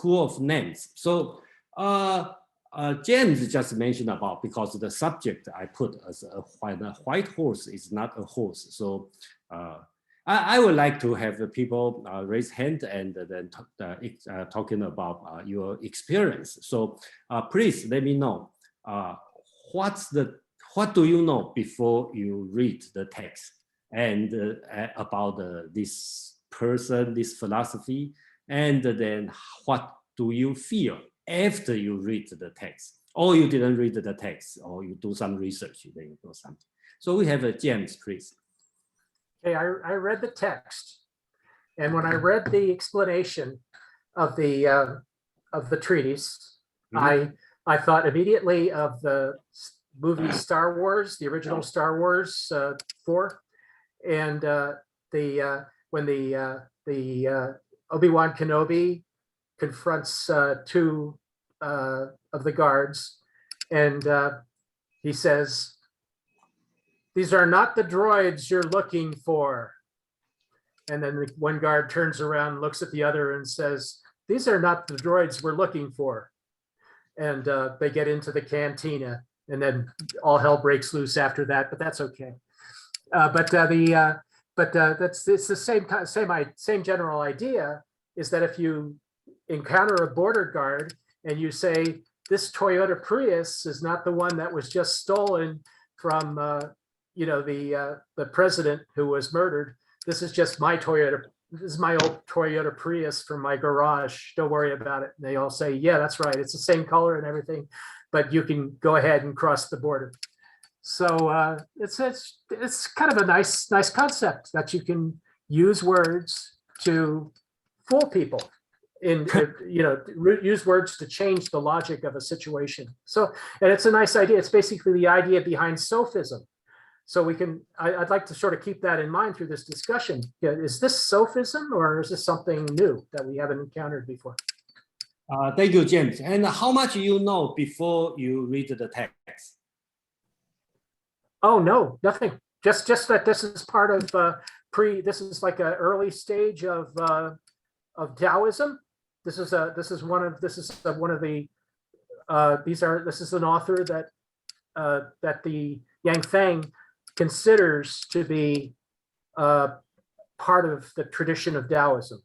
school of names. So James just mentioned about, because the subject I put as a white horse is not a horse. So I would like to have the people raise hand and then talking about your experience. So please let me know what do you know before you read the text, and about this person, this philosophy, and then what do you feel after you read the text, or you didn't read the text, or you do some research, then you do something. So we have James, please. Okay, I read the text, and when I read the explanation of the treatise, I thought immediately of the movie Star Wars, the original Star Wars 4, and when the Obi-Wan Kenobi confronts two of the guards, and he says, "These are not the droids you're looking for." And then the one guard turns around, looks at the other, and says, "These are not the droids we're looking for." And they get into the cantina, and then all hell breaks loose after that. But that's okay. It's the same general idea. Is that if you encounter a border guard and you say, "This Toyota Prius is not the one that was just stolen from the president who was murdered. This is just my Toyota. This is my old Toyota Prius from my garage. Don't worry about it." And they all say, "Yeah, that's right. It's the same color and everything, but you can go ahead and cross the border." So it's kind of a nice concept that you can use words to fool people, use words to change the logic of a situation. So, and it's a nice idea. It's basically the idea behind sophism. So I'd like to sort of keep that in mind through this discussion. Is this sophism, or is this something new that we haven't encountered before? Thank you, James. And how much you know before you read the text? Oh no, nothing. Just that this is part of this is like an early stage of Taoism. This is an author that the Yang Feng considers to be part of the tradition of Taoism.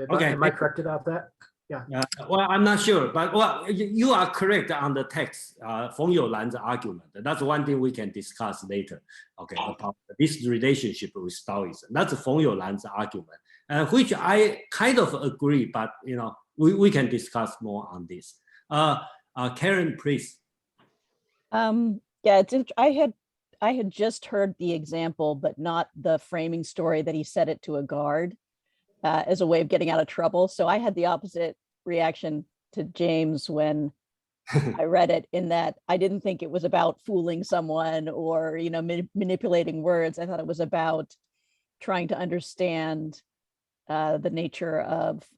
Am I correct about that? Yeah. Well, I'm not sure, but you are correct on the text. Feng YouLan's argument. That's one thing we can discuss later. Okay, about this relationship with Taoism. That's Feng YouLan's argument, which I kind of agree. But we can discuss more on this. Karen, please. Yeah, I had just heard the example, but not the framing story that he said it to a guard as a way of getting out of trouble. So I had the opposite reaction to James when I read it, in that I didn't think it was about fooling someone or manipulating words. I thought it was about trying to understand the nature of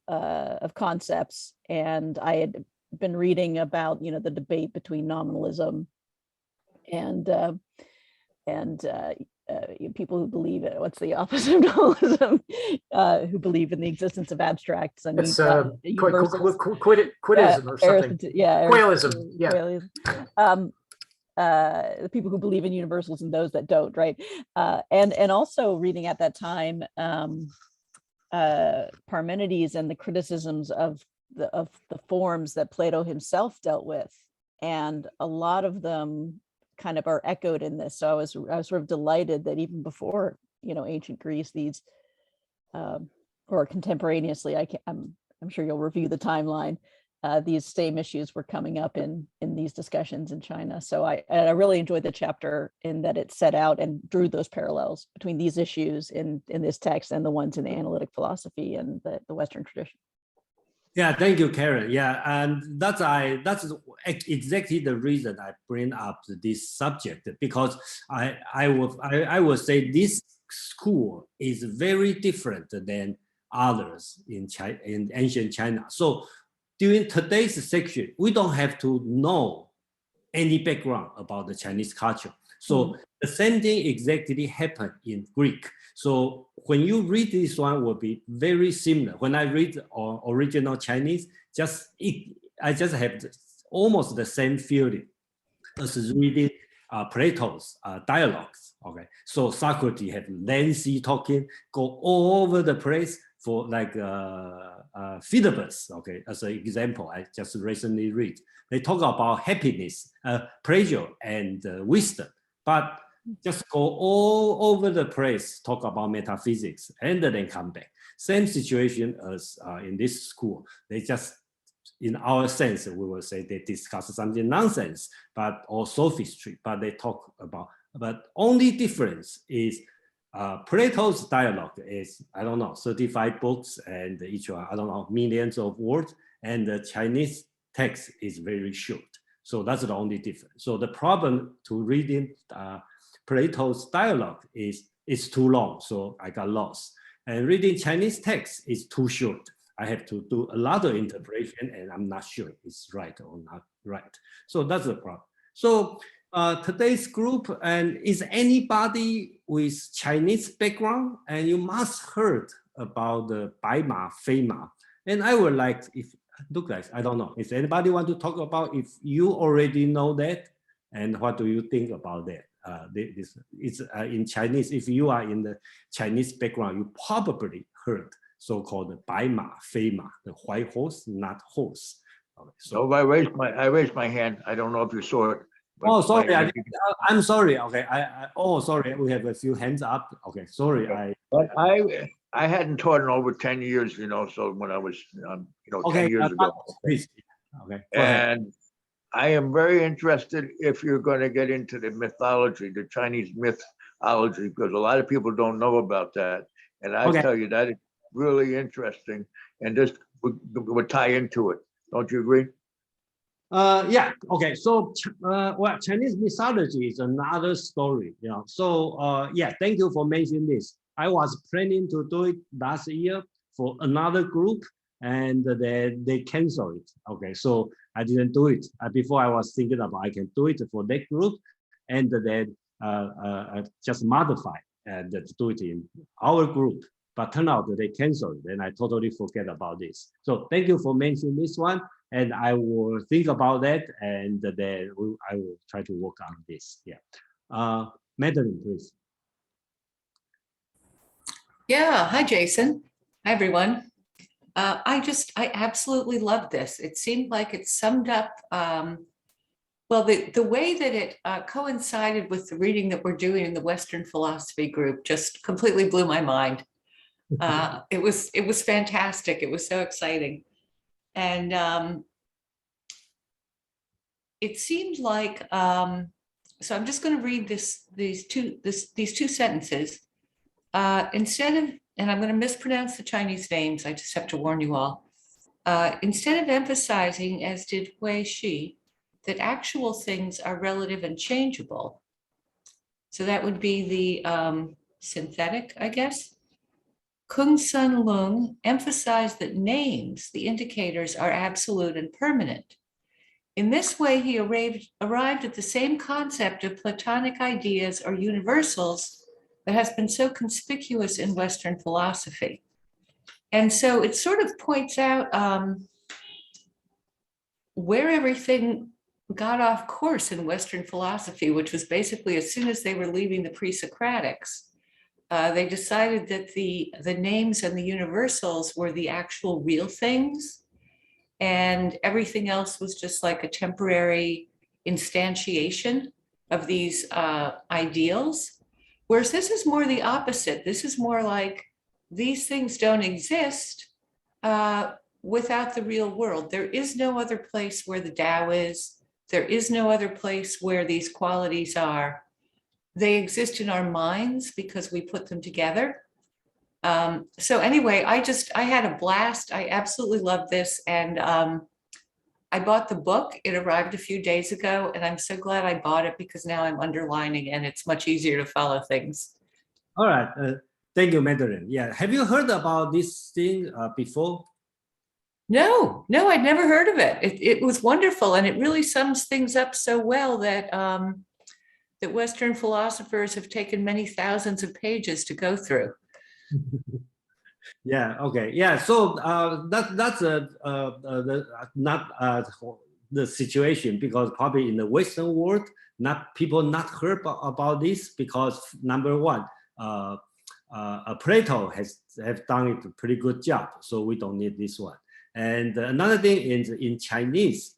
concepts. And I had been reading about the debate between nominalism and people who believe it. What's the opposite of nominalism? Who believe in the existence of abstracts and it's quiddism or something. Yeah, Quailism. Yeah. Quailism. The people who believe in universals and those that don't, right? And also reading at that time Parmenides and the criticisms of the forms that Plato himself dealt with, and a lot of them kind of are echoed in this. So I was sort of delighted that even before ancient Greece, these or contemporaneously, I'm sure you'll review the timeline, these same issues were coming up in these discussions in China. So I really enjoyed the chapter in that it set out and drew those parallels between these issues in this text and the ones in the analytic philosophy and the Western tradition. Yeah, thank you, Karen. Yeah, and that's exactly the reason I bring up this subject, because I would say this school is very different than others in ancient China. So during today's section, we don't have to know any background about the Chinese culture. So the same thing exactly happened in Greek. So when you read this one, will be very similar. When I read original Chinese, I just have almost the same feeling as reading Plato's dialogues. Okay, so Socrates had lengthy talking, go all over the place for like Phidippus. Okay, as an example, I just recently read. They talk about happiness, pleasure, and wisdom, but just go all over the place, talk about metaphysics, and then come back. Same situation as in this school. They just, in our sense, we will say they discuss something nonsense, or sophistry, but they talk about, but only difference is Plato's dialogue is, I don't know, 35 books and each one, I don't know, millions of words, and the Chinese text is very short. So that's the only difference. So the problem to reading Plato's dialogue is it's too long, so I got lost. And reading Chinese text is too short. I have to do a lot of interpretation, and I'm not sure it's right or not right. So that's the problem. So today's group, and is anybody with Chinese background? And you must heard about the Baima, Feima. And I would like, if look like, I don't know, if anybody want to talk about if you already know that, and what do you think about that? This it's in Chinese. If you are in the Chinese background, you probably heard so-called Baima, Feima, the white horse, not horse. Okay, so I raised my hand. I don't know if you saw it. Oh, sorry. I'm sorry. Okay. Oh, sorry. We have a few hands up. Okay. Sorry. But I hadn't taught in over 10 years, you know, so when I was, okay, 10 years ago. Please. Okay. And I am very interested if you're going to get into the mythology, the Chinese mythology, because a lot of people don't know about that. And I tell you that is really interesting. And this would tie into it. Don't you agree? Yeah. Okay. So, well, Chinese mythology is another story. You know. So, yeah. Thank you for mentioning this. I was planning to do it last year for another group, and they canceled it. Okay. So I didn't do it. Before I was thinking about I can do it for that group, and then just modify and do it in our group. But turn out that they canceled it, and I totally forget about this. So thank you for mentioning this one. And I will think about that, and then I will try to work on this. Yeah, Madeline, please. Yeah, hi, Jason. Hi, everyone. I absolutely love this. It seemed like it summed up, well, the way that it coincided with the reading that we're doing in the Western philosophy group just completely blew my mind. It was fantastic. It was so exciting. And it seemed like, so I'm just going to read these two sentences. Instead of, and I'm going to mispronounce the Chinese names, I just have to warn you all. Instead of emphasizing, as did Hui Shi, that actual things are relative and changeable. So that would be the synthetic, I guess. Gongsun Long emphasized that names, the indicators, are absolute and permanent. In this way, he arrived at the same concept of Platonic ideas or universals that has been so conspicuous in Western philosophy. And so it sort of points out where everything got off course in Western philosophy, which was basically as soon as they were leaving the pre-Socratics, they decided that the names and the universals were the actual real things, and everything else was just like a temporary instantiation of these ideals. Whereas this is more the opposite. This is more like these things don't exist without the real world. There is no other place where the Tao is. There is no other place where these qualities are. They exist in our minds because we put them together. So anyway, I had a blast. I absolutely love this. And I bought the book. It arrived a few days ago, and I'm so glad I bought it because now I'm underlining and it's much easier to follow things. All right. Thank you, Madeline. Yeah. Have you heard about this thing before? No, I'd never heard of it. It was wonderful. And it really sums things up so well that that Western philosophers have taken many thousands of pages to go through. Yeah. Okay. Yeah. So that's not the situation, because probably in the Western world, not people not heard about this, because number one, Plato have done it a pretty good job, so we don't need this one. And another thing is in Chinese,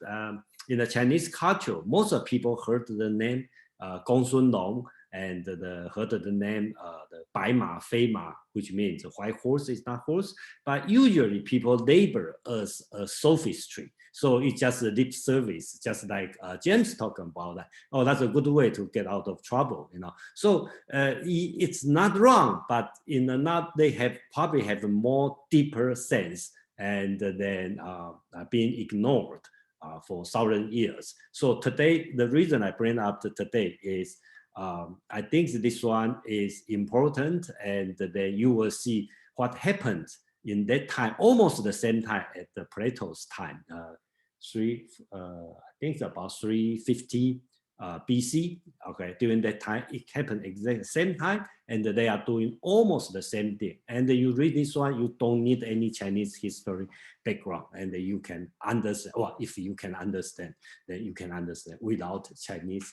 in the Chinese culture, most of people heard the name Gongsun Long, and heard the name the Bai Ma, Fei Ma, which means white horse is not horse, but usually people label as a sophistry. So it's just a lip service, just like James talking about that. Oh, that's a good way to get out of trouble, you know. So it's not wrong, but in not they have probably have a more deeper sense, and then being ignored for 1,000 years. So today, the reason I bring up today is I think this one is important, and then you will see what happened in that time, almost the same time at the Plato's time. I think it's about 350 BC. Okay, during that time, it happened exactly the same time, and they are doing almost the same thing. And you read this one, you don't need any Chinese history background, and you can understand. Well, if you can understand, then you can understand without Chinese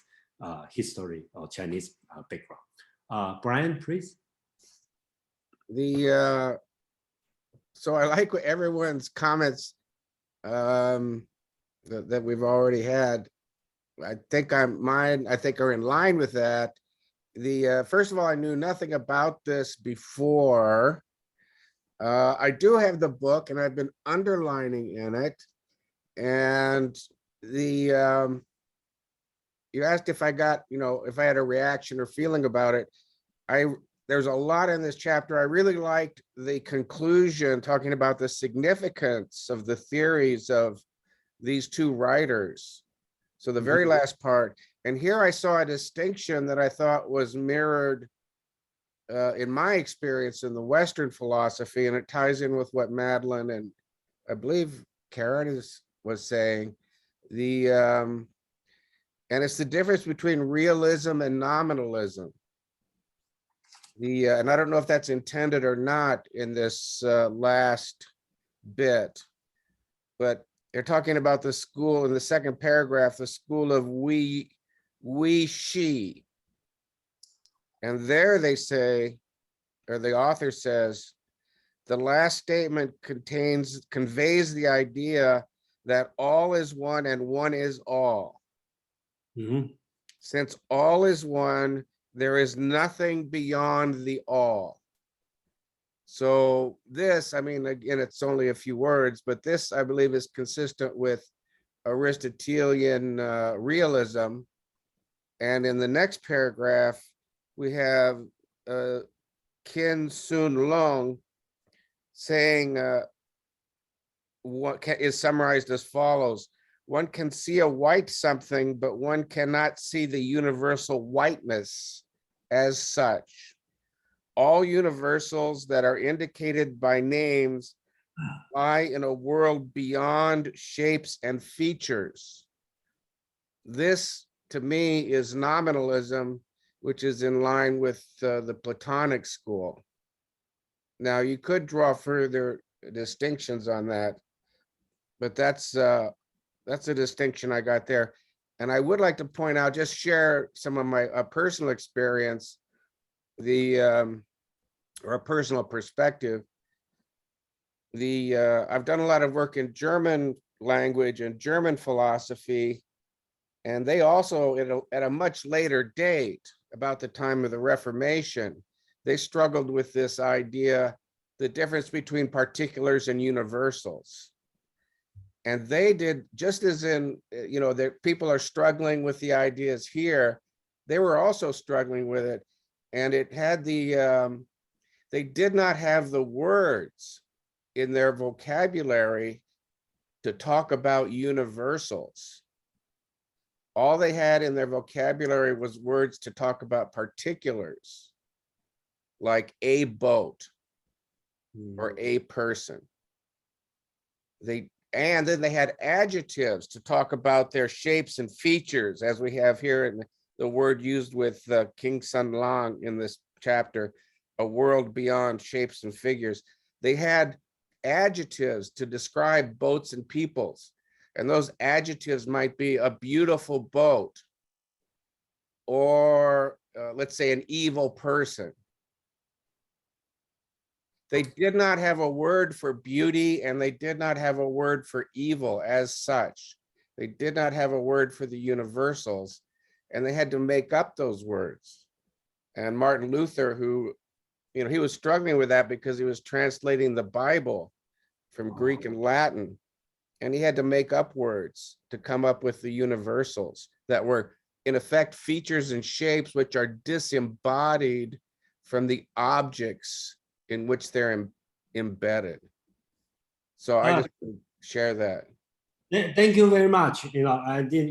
history or Chinese background. Brian, please. So I like everyone's comments that we've already had. I think are in line with that. First of all, I knew nothing about this before. I do have the book, and I've been underlining in it. And you asked if I got, if I had a reaction or feeling about it. There's a lot in this chapter. I really liked the conclusion, talking about the significance of the theories of these two writers. So the very last part, and here I saw a distinction that I thought was mirrored in my experience in the Western philosophy, and it ties in with what Madeline and I believe Karen was saying. And it's the difference between realism and nominalism. And I don't know if that's intended or not in this last bit, but they're talking about the school in the second paragraph, the school of Hui Shi. And there they say, or the author says, the last statement conveys the idea that all is one and one is all. Mm-hmm. Since all is one, there is nothing beyond the all. So this, I mean, again, it's only a few words, but this, I believe, is consistent with Aristotelian realism. And in the next paragraph, we have Gongsun Long saying what is summarized as follows: one can see a white something, but one cannot see the universal whiteness as such. All universals that are indicated by names lie in a world beyond shapes and features. This, to me, is nominalism, which is in line with the Platonic school. Now, you could draw further distinctions on that, but that's a distinction I got there. And I would like to point out, just share some of my personal experience, or a personal perspective. I've done a lot of work in German language and German philosophy, and they also, at a much later date, about the time of the Reformation, they struggled with this idea, the difference between particulars and universals. And they did, just as in, that people are struggling with the ideas here, they were also struggling with it. And it had they did not have the words in their vocabulary to talk about universals. All they had in their vocabulary was words to talk about particulars, like a boat or a person. And then they had adjectives to talk about their shapes and features, as we have here in the word used with Gongsun Long in this chapter, a world beyond shapes and figures. They had adjectives to describe boats and peoples. And those adjectives might be a beautiful boat, or let's say an evil person. They did not have a word for beauty, and they did not have a word for evil as such. They did not have a word for the universals, and they had to make up those words. And Martin Luther, who, he was struggling with that because he was translating the Bible from Greek and Latin, and he had to make up words to come up with the universals that were, in effect, features and shapes which are disembodied from the objects in which they're embedded. So I just share that. Thank you very much. I did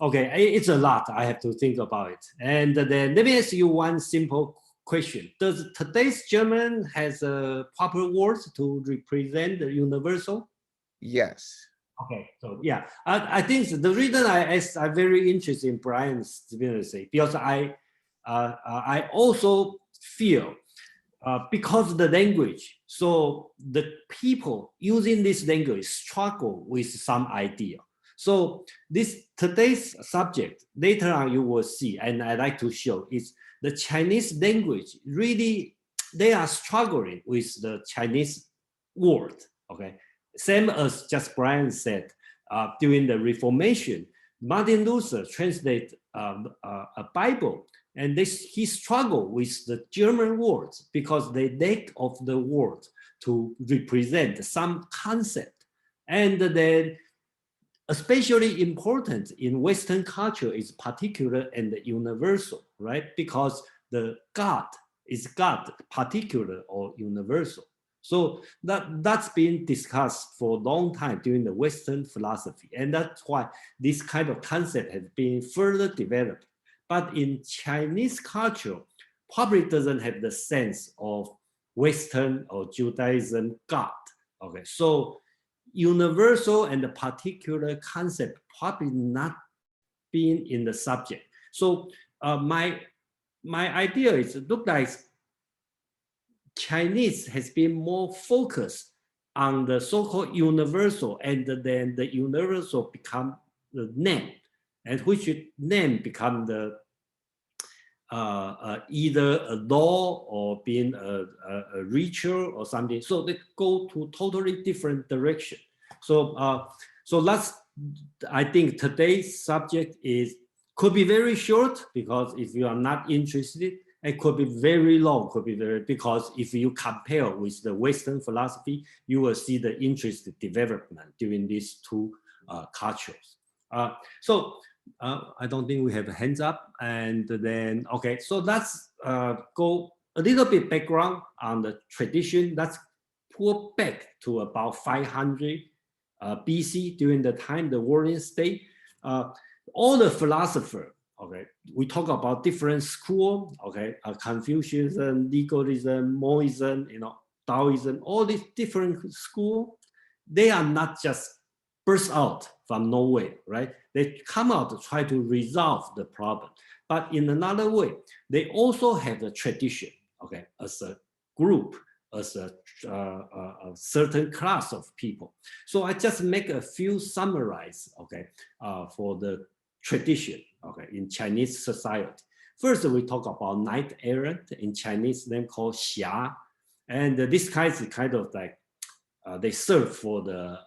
okay, it's a lot. I have to think about it. And then let me ask you one simple question. Does today's German has a proper words to represent the universal? Yes. Okay, so yeah, I think the reason I'm very interested in Brian's divinity, because I also feel because of the language, so the people using this language struggle with some idea. So today's subject, later on you will see, and I like to show, is the Chinese language. Really, they are struggling with the Chinese word, okay? Same as just Brian said, during the Reformation, Martin Luther translated a Bible, and he struggled with the German words because they lack of the word to represent some concept. And then especially important in Western culture is particular and universal, right? Because the God is God, particular or universal. So that's been discussed for a long time during the Western philosophy. And that's why this kind of concept has been further developed. But in Chinese culture, probably doesn't have the sense of Western or Judaism God. Okay, so universal and the particular concept probably not being in the subject. So my idea is it look like Chinese has been more focused on the so-called universal, and then the universal become the name, and which name become the either a law or being a ritual or something. So they go to totally different direction. So so I think today's subject could be very short, because if you are not interested, it could be very long, because if you compare with the Western philosophy, you will see the interest development during these two cultures. So I don't think we have hands up. And then, okay, so let's go a little bit background on the tradition. Let's pull back to about 500 BC, during the time the warring state. All the philosophers, okay, we talk about different school, okay, Confucianism, legalism, Mohism, Taoism, all these different school, they are not just burst out from nowhere, right? They come out to try to resolve the problem. But in another way, they also have a tradition, okay, as a group, as a certain class of people. So I just make a few summarize, okay, for the tradition, okay, in Chinese society. First, we talk about knight errant, in Chinese name called xia, and this kind is kind of like they serve for the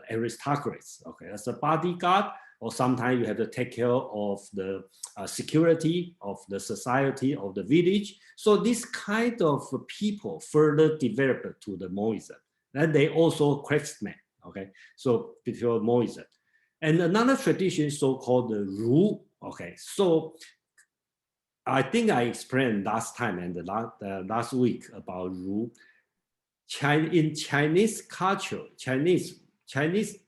aristocrats, okay, as a bodyguard, or sometimes you have to take care of the security of the society of the village. So this kind of people further developed to the Mohism. And they also craftsmen, okay, so before Mohism. And another tradition so-called the Ru, okay, so I think I explained last time and last week about Ru. In Chinese culture, Chinese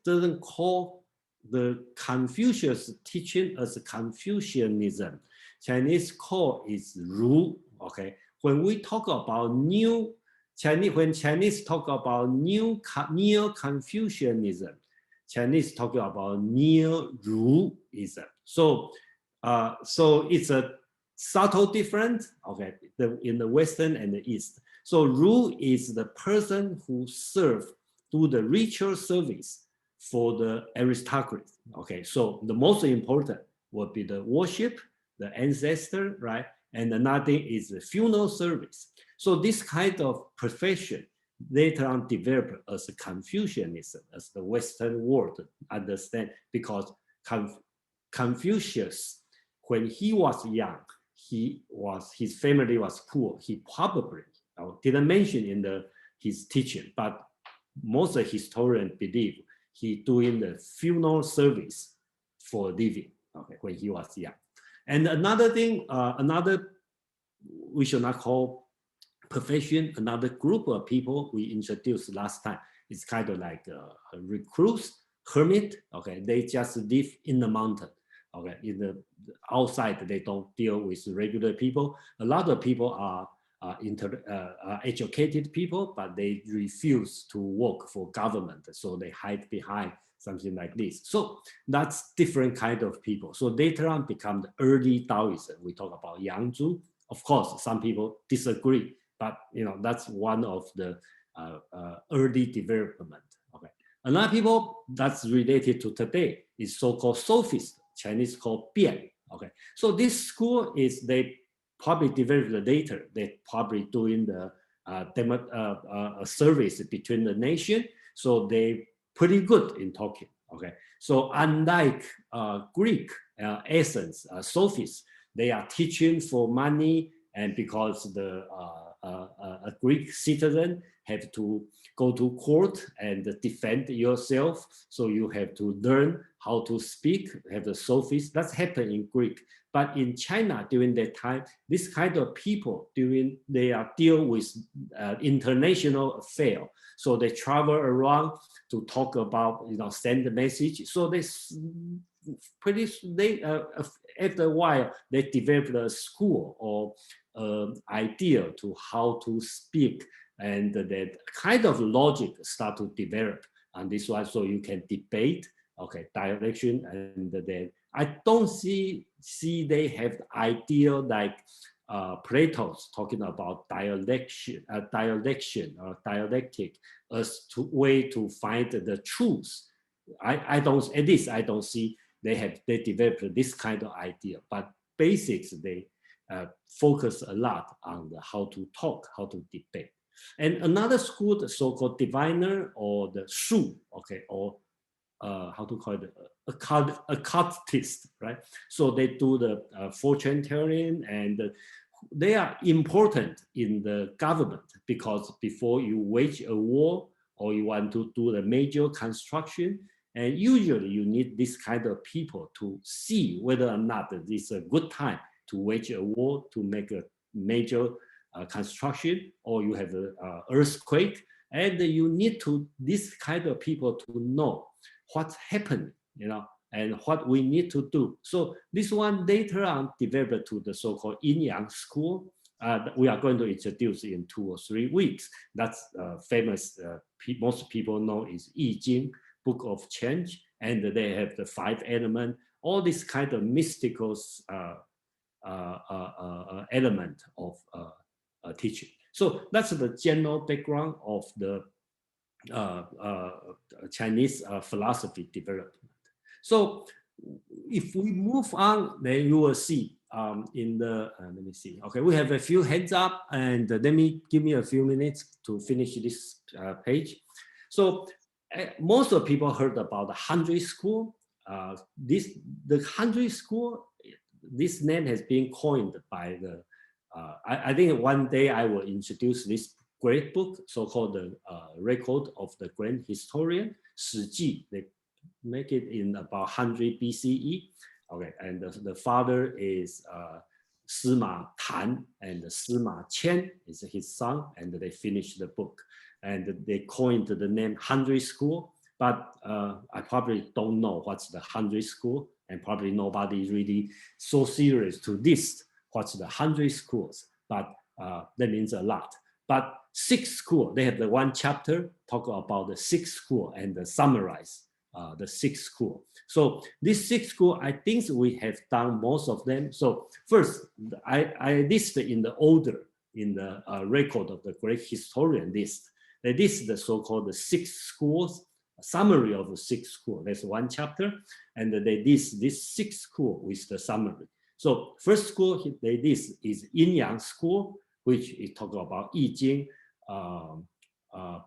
doesn't call the Confucius teaching as Confucianism. Chinese call is Ru, okay? When we talk about when Chinese talk about neo-Confucianism, Chinese talking about neo-Ruism. So, so it's a subtle difference, okay, in the Western and the East. So Ru is the person who do the ritual service for the aristocracy. Okay, so the most important will be the worship, the ancestor, right? And another thing is the funeral service. So this kind of profession later on developed as Confucianism, as the Western world understand, because Confucius, when he was young, his family was poor. He probably didn't mention in his teaching, but most historians believe he doing the funeral service for a living, okay, when he was young. And another thing, we should not call profession, another group of people we introduced last time is kind of like a recluse, hermit, okay, they just live in the mountain, okay, in the outside, they don't deal with regular people. A lot of people are educated people, but they refuse to work for government, so they hide behind something like this. So that's different kind of people. So later on become the early Taoism. We talk about Yangzhu. Of course, some people disagree, but that's one of the early development. Okay, another people that's related to today is so-called sophists, Chinese called Bian. Okay, so this school is they probably developed later. They probably doing the service between the nation, so they pretty good in talking. Okay, so unlike Greek essence sophists, they are teaching for money, and because a Greek citizen have to go to court and defend yourself, so you have to learn how to speak, have the sophists. That's happened in Greek. But in China during that time, this kind of people they are deal with international affair. So they travel around to talk about, send the message. So after a while, they developed a school or idea to how to speak, and that kind of logic start to develop on this one. So you can debate, okay, direction, and then I don't see they have the idea like Plato's talking about dialectic or dialectic as way to find the truth. I don't see they developed this kind of idea, but basics they focus a lot on how to talk, how to debate. And another school, the so-called diviner or the Shu, okay, or how to call it, occultist, right? So they do the fortune telling, and they are important in the government because before you wage a war or you want to do the major construction, and usually you need this kind of people to see whether or not this is a good time to wage a war, to make a major construction, or you have an earthquake, and you need this kind of people to know what's happening, and what we need to do. So this one later on developed to the so-called Yin Yang school. We are going to introduce in 2 or 3 weeks. That's famous, most people know is I Ching, Book of Change, and they have the 5 elements, all this kind of mystical element of teaching. So that's the general background of the Chinese philosophy development. So if we move on, then you will see in the, let me see. Okay, we have a few hands up, and give me a few minutes to finish this page. So most of people heard about the 100 school. The 100 school, this name has been coined by the, I think one day I will introduce this great book, so-called the Record of the Grand Historian, Shi Ji. They make it in about 100 B.C.E. Okay, and the father is Sima Tan, and Sima Qian is his son, and they finished the book. And they coined the name 100 School, but I probably don't know what's the 100 School, and probably nobody really so serious to list what's the 100 schools, but that means a lot. But 6 schools, they have the 1 chapter talk about the 6 schools and the summarize. the 6 school. So this 6 school, I think we have done most of them. So first, I list in the order in the record of the great historian list. This is the so-called the 6 schools, a summary of the 6 schools. There's 1 chapter, and they list this 6 school with the summary. So first school they list is Yin Yang school, which is talk about I Ching,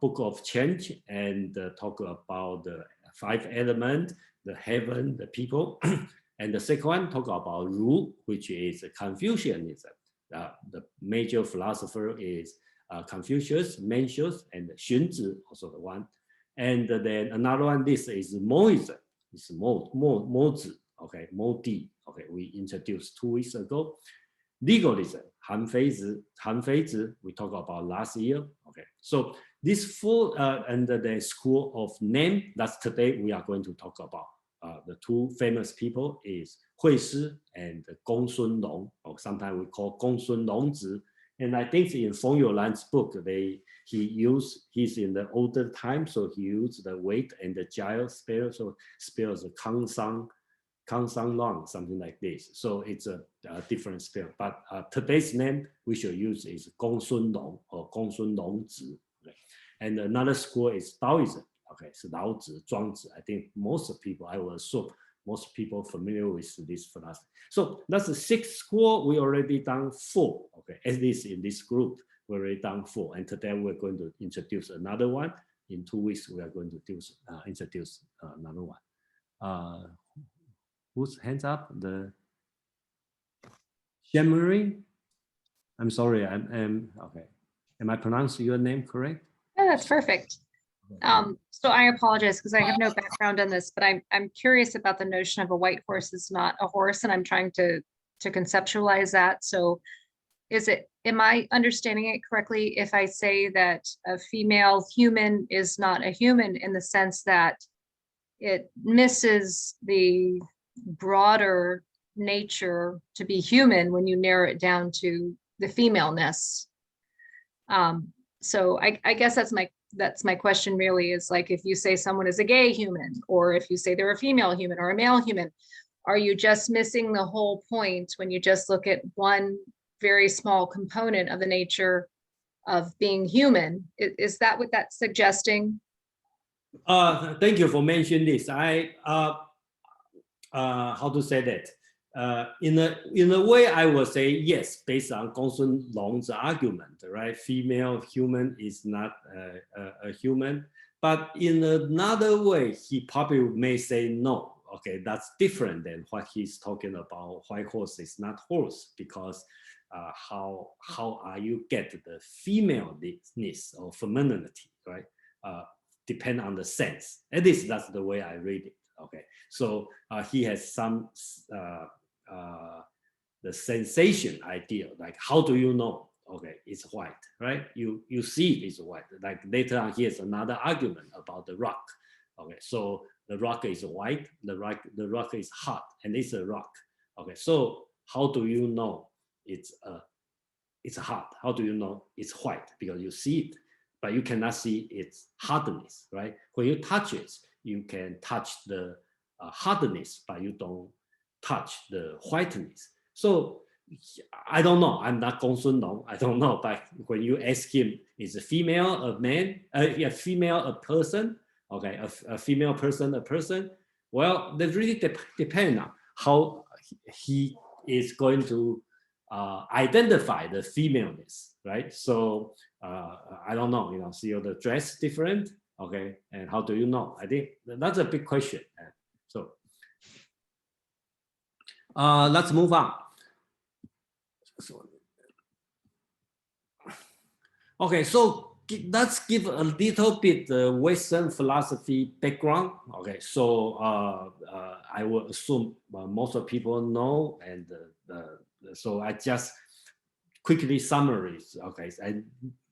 book of change, and talk about the 5 elements, the heaven, the people. And the second one talk about Ru, which is Confucianism. The major philosopher is Confucius, Mencius, and Xunzi, also the one. And then another one, this is Mohism. It's Mozi, okay, Modi, okay, we introduced 2 weeks ago. Legalism, Han Feizi, we talked about last year, okay. So this 4 under the school of name, that's today we are going to talk about. The 2 famous people is Hui Shi and Gongsun Long, or sometimes we call Gongsun Longzi. And I think in Feng YouLan's book, he's in the older time, so he used the weight and the gyre spell, so spells Gongsun Long, something like this. So it's a different spell. But today's name we should use is Gongsun Long or Gongsun Longzi. Okay. And another school is Taoism. Okay, so Laozi, Zhuangzi. I think most people, I will assume, most people familiar with this philosophy. So that's the 6th school. We already done 4. Okay, at least in this group, we already done 4. And today we're going to introduce another one. In 2 weeks, we are going to introduce another one. Whose hands up? The Shemari. I'm sorry. I'm okay. Am I pronouncing your name correct? Yeah, that's perfect. So I apologize because I have no background on this, but I'm curious about the notion of a white horse is not a horse, and I'm trying to conceptualize that. So am I understanding it correctly if I say that a female human is not a human in the sense that it misses the broader nature to be human when you narrow it down to the femaleness? So I guess that's my question really, is like, if you say someone is a gay human, or if you say they're a female human or a male human, are you just missing the whole point when you just look at one very small component of the nature of being human? Is that what that's suggesting? Thank you for mentioning this. How to say that? In a way, I will say yes, based on Gongsun Long's argument, right? Female human is not a human. But in another way, he probably may say no. Okay, that's different than what he's talking about. White horse is not horse, because how are you get the femaleness or femininity, right? Depend on the sense. At least that's the way I read it. Okay, so he has some the sensation idea, like how do you know? Okay, it's white, right? You see it's white. Like later on, here's another argument about the rock. Okay, so the rock is white, the rock is hot, and it's a rock. Okay, so how do you know it's hot? How do you know it's white? Because you see it, but you cannot see its hardness, right? When you touch it, you can touch the hardness, but you don't touch the whiteness. So I don't know. I'm not Gongsun Long. I don't know. But when you ask him, is a female a man? A female a person? Okay, a female person a person? Well, that really depends on how he is going to identify the femaleness, right? So I don't know. You know, see the dress different. Okay, and how do you know? I think that's a big question. So let's move on. Okay, so let's give a little bit Western philosophy background. Okay, so I will assume most of people know, and so I just quickly summarize. Okay, and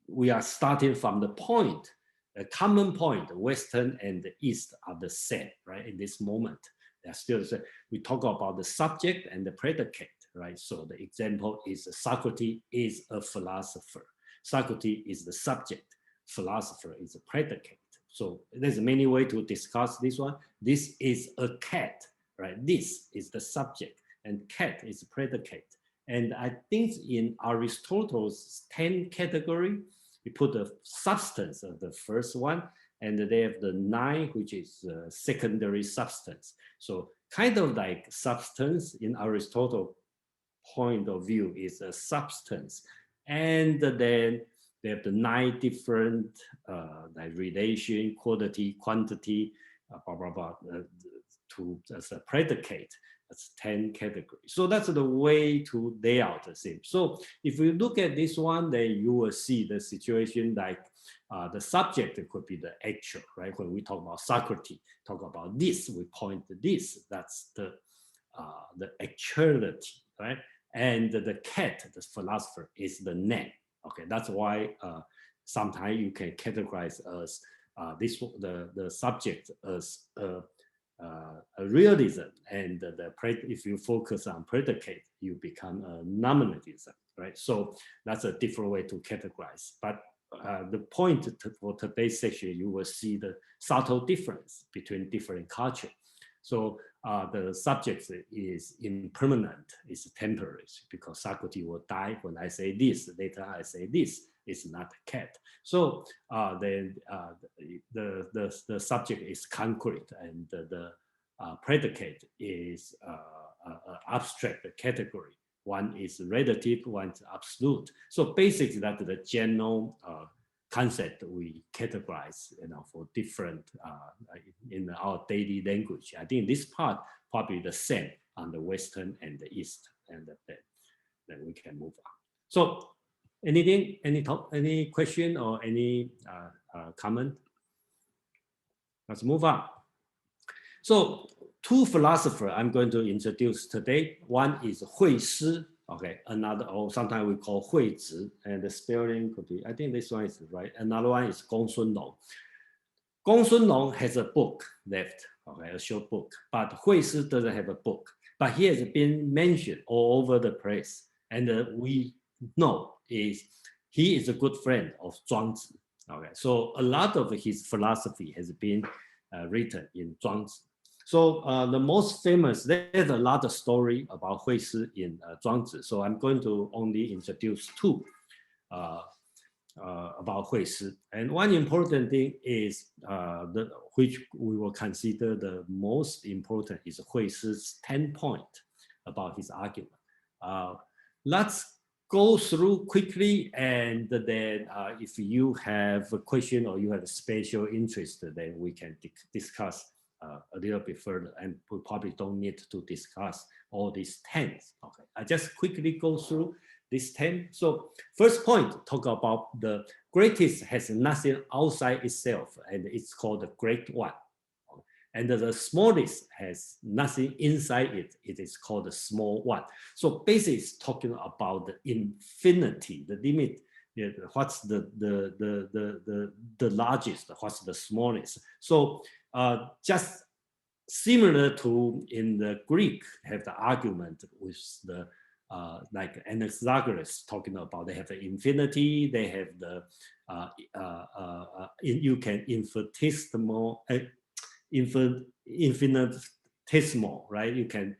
we are starting from the point, a common point. The Western and the East are the same, right? In this moment, they're still the same. We talk about the subject and the predicate, right? So the example is Socrates is a philosopher. Socrates is the subject. Philosopher is a predicate. So there's many ways to discuss this one. This is a cat, right? This is the subject, and cat is predicate. And I think in Aristotle's 10 category, we put the substance of the first one, and they have the 9, which is secondary substance. So kind of like substance in Aristotle point of view is a substance. And then they have the 9 different like relation, quality, quantity, blah, blah, blah, to as a predicate. That's 10 categories. So that's the way to lay out the thing. So if you look at this one, then you will see the situation like the subject could be the actual, right? When we talk about Socrates, talk about this, we point to this. That's the actuality, right? And the cat, the philosopher, is the name. Okay, that's why sometimes you can categorize as the subject as a realism, and if you focus on predicate, you become a nominalism, right? So that's a different way to categorize. But the point for today's section, you will see the subtle difference between different cultures. So the subject is impermanent, is temporary, because Socrates will die when I say this, later I say this. It's not a cat. So then the subject is concrete, and the predicate is abstract category. One is relative, one is absolute. So basically that's the general concept we categorize, for different in our daily language. I think this part probably the same on the Western and the East, and then we can move on. So anything, any question or any comment? Let's move on. So 2 philosophers I'm going to introduce today. One is Hui Shi, okay, another, or sometimes we call Hui Zhi, and the spelling could be, I think this one is right. Another one is Gongsun Long. Gongsun Long has a book left, okay, a short book, but Hui Shi doesn't have a book, but he has been mentioned all over the place. And we know he is a good friend of Zhuangzi. Okay, so a lot of his philosophy has been written in Zhuangzi. So the most famous, there's a lot of story about Hui Shi in Zhuangzi. So I'm going to only introduce 2 about Hui Shi. And one important thing is which we will consider the most important is Hui Shi's 10 points about his argument. Let's go through quickly, and then if you have a question or you have a special interest, then we can discuss a little bit further, and we probably don't need to discuss all these 10. Okay, I just quickly go through these 10. So first point, talk about the greatest has nothing outside itself, and it's called the great one. And the smallest has nothing inside it. It is called the small one. So basically, it's talking about the infinity, the limit. What's the largest? What's the smallest? So just similar to in the Greek, have the argument with the like Anaxagoras talking about they have the infinity, they have the you can infinitesimal, right? You can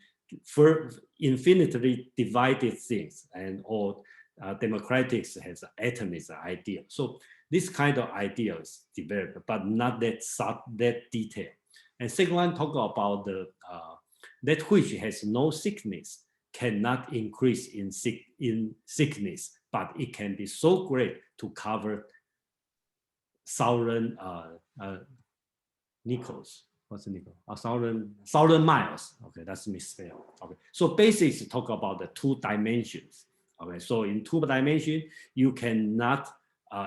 infinitely divided things, and all democratics has atomism idea. So this kind of idea is developed, but not that detail. And second one, talk about the that which has no sickness cannot increase in sickness, but it can be so great to cover 1,000 nickels. What's the nickel? 1,000 miles. Okay, that's misspelled. Okay, so basically talk about the 2 dimensions. Okay, so in 2 dimensions, you cannot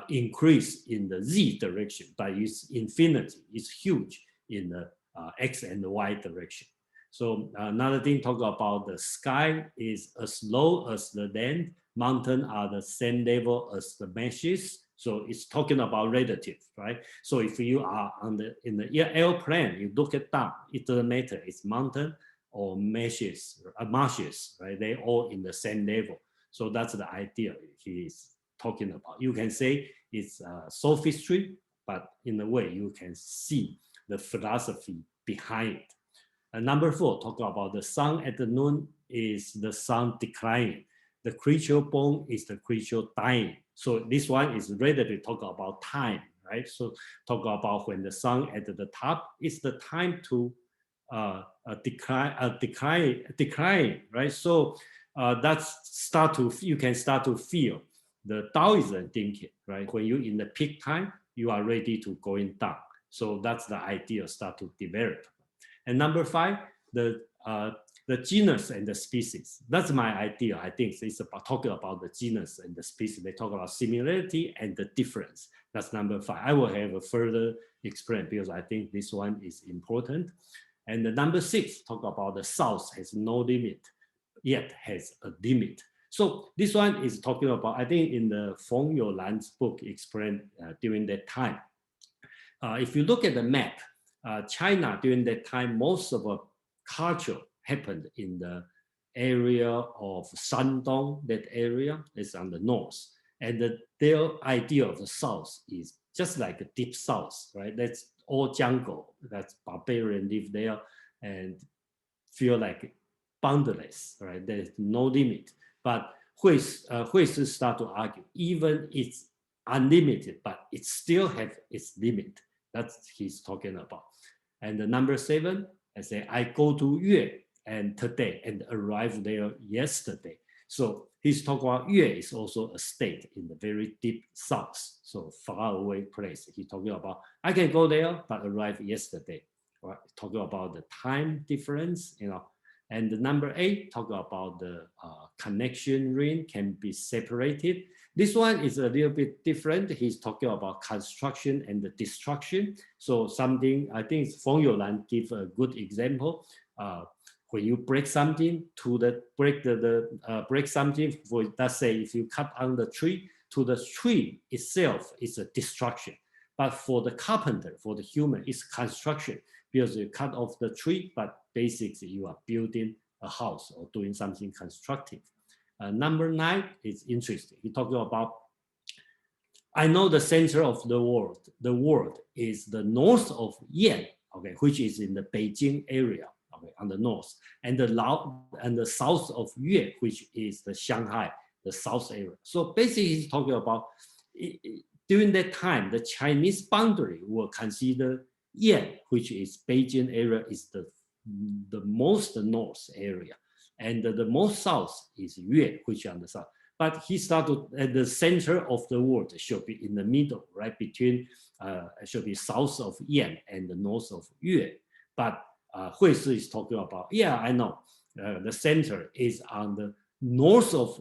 increase in the z direction, but it's infinity. It's huge in the x and the y direction. So another thing, talk about the sky is as low as the land. Mountains are the same level as the meshes. So it's talking about relative, right? So if you are in the airplane, you look at down, it doesn't matter. It's mountain or marshes, right? They all in the same level. So that's the idea he is talking about. You can say it's sophistry, but in a way you can see the philosophy behind it. And number 4, talk about the sun at the noon is the sun declining. The creature born is the creature dying. So this one is ready to talk about time, right? So talk about when the sun at the top is the time to decline, right? So you can start to feel the Taoism thinking, right? When you're in the peak time, you are ready to going down. So that's the idea start to develop. And number 5, the genus and the species. That's my idea. I think it's about talking about the genus and the species. They talk about similarity and the difference. That's number 5. I will have a further explain because I think this one is important. And the number 6, talk about the South has no limit, yet has a limit. So this one is talking about, I think in the Feng YouLan's book explained during that time. If you look at the map, China during that time, most of the culture happened in the area of Shandong. That area is on the north. And their idea of the South is just like a deep South, right? That's all jungle, that's barbarian live there and feel like boundless, right? There's no limit. But Hui Shi start to argue, even it's unlimited, but it still have its limit. That's he's talking about. And the number 7, I say, I go to Yue and today and arrived there yesterday. So he's talking about Yue is also a state in the very deep south, so far away place. He's talking about, I can go there, but arrived yesterday. Right? Talking about the time difference, you know. And the number 8, talk about the connection ring can be separated. This one is a little bit different. He's talking about construction and the destruction. So something, I think Feng YouLan give a good example. When you break something break something, for let's say if you cut on the tree, to the tree itself is a destruction. But for the carpenter, for the human, it's construction because you cut off the tree, but basically you are building a house or doing something constructive. Number 9 is interesting. He talking about, I know the center of the world is the north of Yan, okay, which is in the Beijing area, okay, on the north, and the south of Yue, which is the Shanghai, the south area. So basically he's talking about, during that time, the Chinese boundary will consider Yan, which is Beijing area, is the most north area. And the most south is Yue, which is on the south. But he started at the center of the world, should be in the middle, right? Between, should be south of Yan and the north of Yue. But Hui Shi is talking about, yeah, I know, the center is on the north of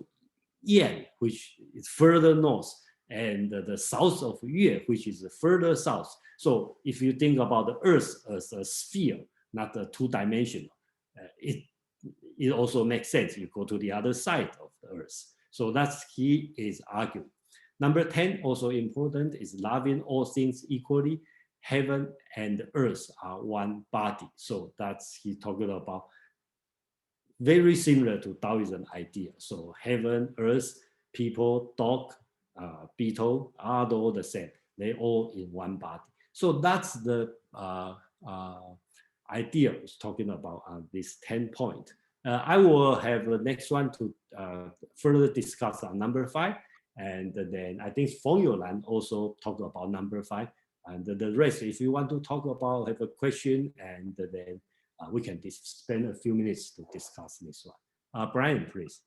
Yan, which is further north, and the south of Yue, which is further south. So if you think about the Earth as a sphere, not a two-dimensional, it also makes sense. You go to the other side of the Earth. So that's he is arguing. Number 10, also important, is loving all things equally. Heaven and earth are one body. So that's he talking about, very similar to Taoism idea. So heaven, earth, people, dog, beetle are all the same. They all in one body. So that's the idea is talking about this 10 point. I will have the next one to further discuss on number 5. And then I think Feng YouLan also talked about number 5. And the rest, if you want to talk about, have a question, and then we can spend a few minutes to discuss this one. Brian, please.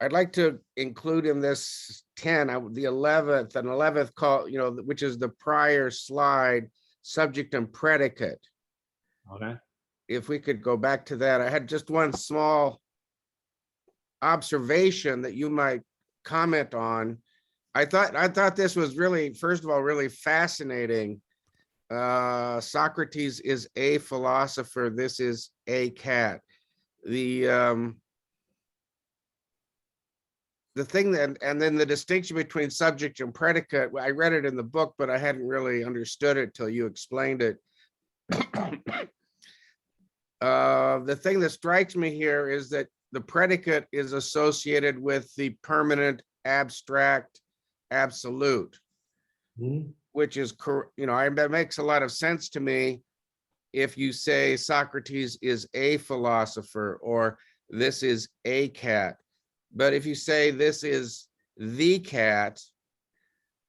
I'd like to include in this 10, the 11th call, which is the prior slide, subject and predicate. Okay. If we could go back to that, I had just one small observation that you might comment on. I thought this was really, first of all, really fascinating. Socrates is a philosopher. This is a cat. The thing that, and then the distinction between subject and predicate, I read it in the book, but I hadn't really understood it till you explained it. The thing that strikes me here is that the predicate is associated with the permanent abstract absolute, Mhm. which is, that makes a lot of sense to me if you say Socrates is a philosopher or this is a cat. But if you say this is the cat,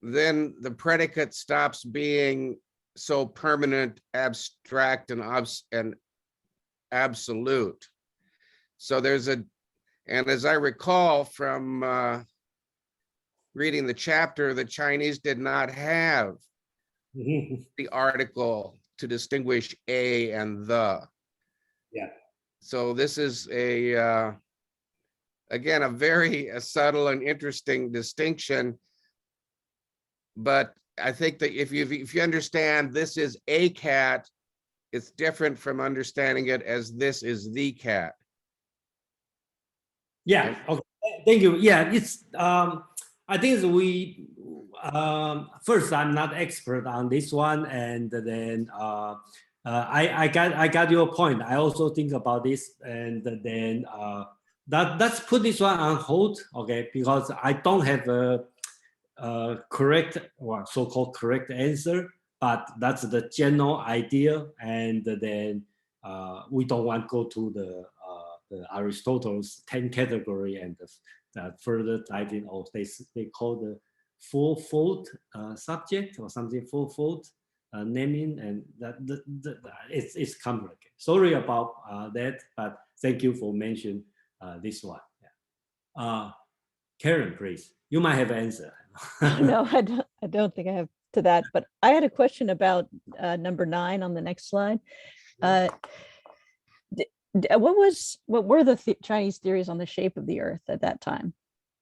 then the predicate stops being so permanent, abstract, and absolute. So and as I recall from reading the chapter, the Chinese did not have the article to distinguish a and the. Yeah. So this is again, a very subtle and interesting distinction. But I think that if you understand this is a cat, it's different from understanding it as this is the cat. Yeah. Okay. Thank you. Yeah. It's I think we first I'm not expert on this one, and then I got your point. I also think about this, and then let's put this one on hold, okay? Because I don't have a correct or so-called correct answer, but that's the general idea, and then we don't want to go to the Aristotle's 10 category and further dive in. Or they call the fourfold subject or something, fourfold naming, and it's complicated. Sorry about that, but thank you for mentioning this one. Yeah. Karen, please. You might have an answer. No, I don't think I have to that, but I had a question about number 9 on the next slide. What were the Chinese theories on the shape of the earth at that time?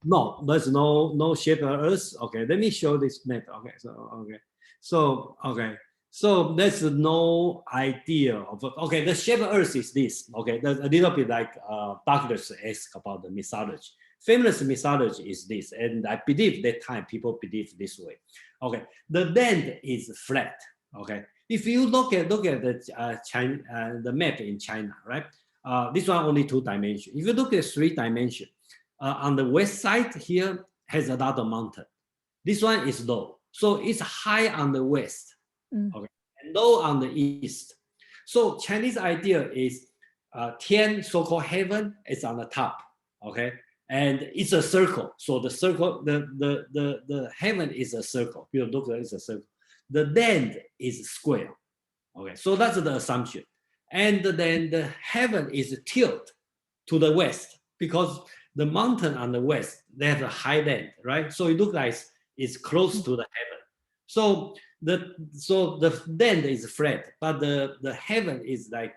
No, there's no shape of Earth. Okay, let me show this map. Okay, so there's no idea of. Okay, the shape of Earth is this. Okay, there's a little bit like Douglas asked about the mythology. Famous mythology is this, and I believe that time people believe this way. Okay, the land is flat. Okay, if you look at the map in China, right? This one only 2 dimensions. If you look at 3 dimensions, on the west side here has a lot of mountain. This one is low, so it's high on the west, okay, and low on the east. So Chinese idea is Tian, so-called heaven, is on the top, okay, and it's a circle. So the circle, the heaven is a circle. You look at it, it's a circle. The land is square, okay. So that's the assumption, and then the heaven is tilted to the west because the mountain on the west, they have a high land, right? So it looks like it's close to the heaven. So the land is flat, but the heaven is like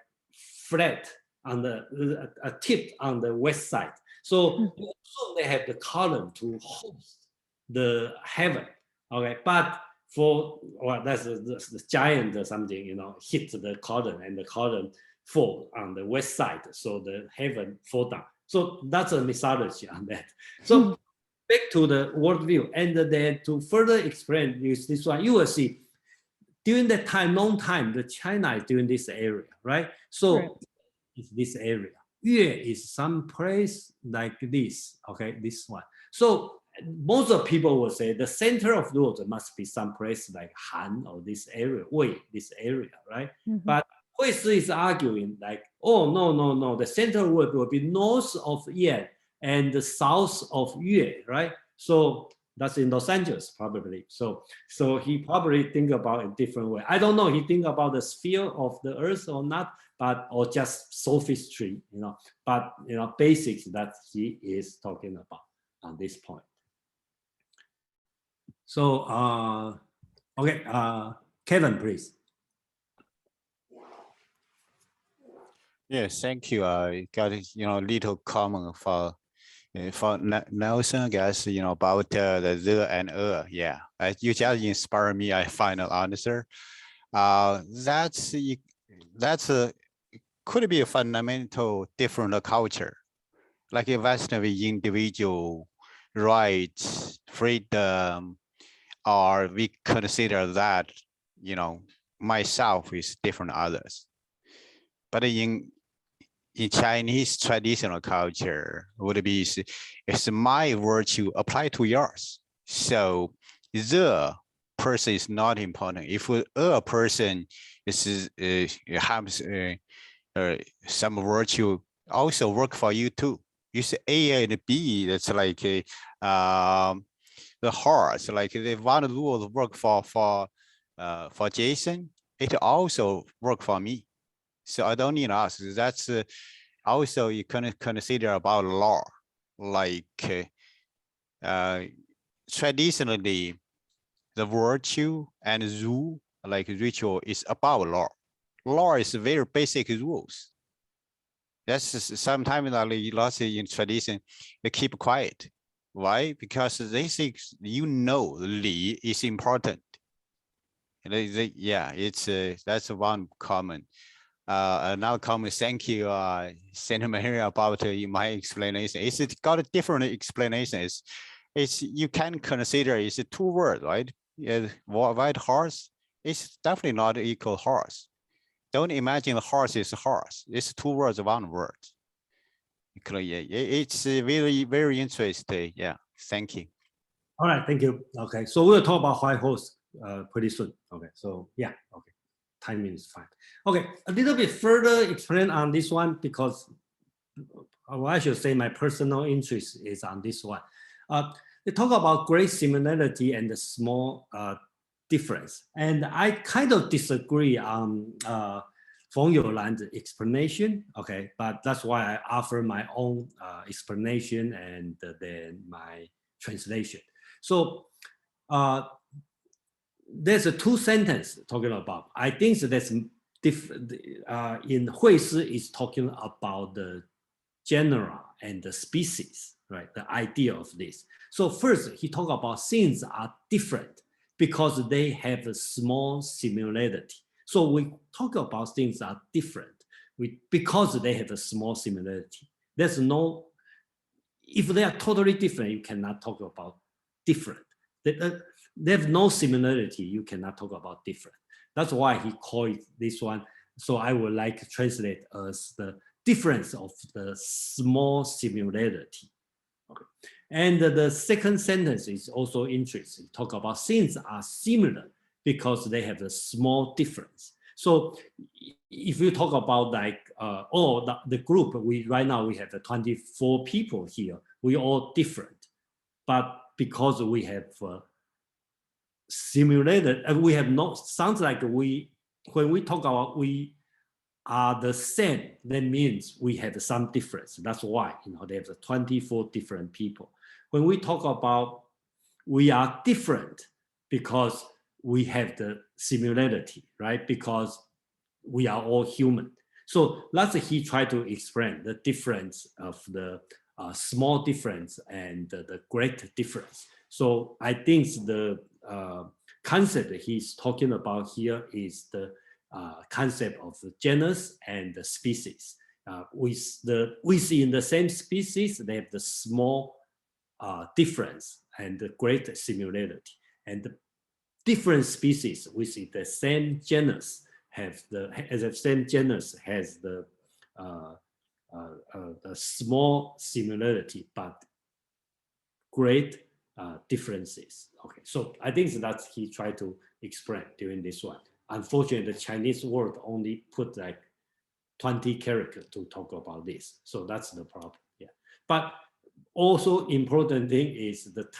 flat on a tip on the west side. So they have the column to host the heaven, okay? But that's the giant or something, hit the column and the column fall on the west side, so the heaven fall down. So that's a mythology on that. So back to the worldview, and then to further explain this one, you will see during that time, long time, the China is doing this area, right? So it's this area. Yue is some place like this, okay, this one. So most of people will say the center of the world must be some place like Han or this area, Wei, this area, right? But Hui Shi is arguing like, oh, no, the center world will be north of Yan and the south of Yue, right? So that's in Los Angeles probably. So he probably think about it a different way. I don't know, he think about the sphere of the earth or not, or just sophistry, but basics that he is talking about on this point. So okay, Kevin, please. Yes, thank you. I got little comment for Nelson, I guess, about the and yeah, you just inspire me. I find an answer. That's could be a fundamental different culture, like a Western individual rights, freedom, or we consider that myself is different others. But in in Chinese traditional culture would be is my virtue applied to yours. So the person is not important. If a person is has some virtue also work for you too. You say A and B, that's like the horse, like the one rule work for Jason, it also work for me. So I don't need to ask. That's also you can consider about law, like traditionally the virtue and rule, like ritual, is about law. Law is very basic rules. That's sometimes lots in tradition they keep quiet. Why? Because they think Li is important. Yeah, it's that's one comment. Another comment. Thank you, Santa Maria, about my explanation. It's got a different explanation. It's you can consider it's a two word, right? Yeah, white horse. It's definitely not equal horse. Don't imagine the horse is a horse. It's two words, one word. It's very, very interesting. Yeah, thank you. All right, thank you. Okay, so we'll talk about white horse pretty soon. Okay, so yeah, okay, timing is fine. Okay, a little bit further explain on this one because, well, I should say my personal interest is on this one. They talk about great similarity and the small difference, and I kind of disagree on Feng YouLan's explanation. Okay, but that's why I offer my own explanation and then my translation. So there's a two sentence talking about. I think that's different. In Hui Shi is talking about the genera and the species, right? The idea of this. So first, he talk about things are different because they have a small similarity. So we talk about things are different because they have a small similarity. There's no, if they are totally different, you cannot talk about different. They have no similarity, you cannot talk about different. That's why he called this one. So I would like to translate as the difference of the small similarity. Okay. And the second sentence is also interesting. Talk about things are similar because they have a small difference. So if you talk about like, the group, right now we have 24 people here, we all different. But because we have simulated, we have not, sounds like when we talk about we are the same, that means we have some difference. That's why, they have 24 different people. When we talk about we are different because we have the similarity, right? Because we are all human. So that's he tried to explain the difference of the small difference and the great difference. So I think the concept he's talking about here is the concept of the genus and the species. Within the same species, they have the small difference and the great similarity. And the different species within the same genus has the small similarity but great differences. Okay, so I think that's he tried to explain during this one. Unfortunately, the Chinese word only put like 20 characters to talk about this, so that's the problem. Yeah, but also important thing is that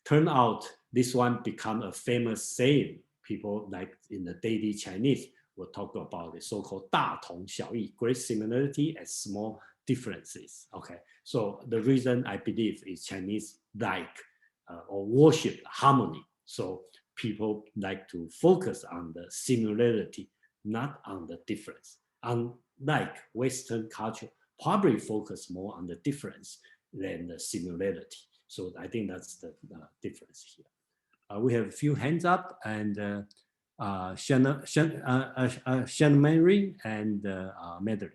turn out this one become a famous saying. People like in the daily Chinese will talk about the so-called 大同小异, great similarity and small differences. Okay, so the reason I believe is Chinese like or worship harmony. So people like to focus on the similarity, not on the difference. Unlike Western culture, probably focus more on the difference than the similarity. So I think that's the difference here. We have a few hands up, and Shannon Mary and Madeline.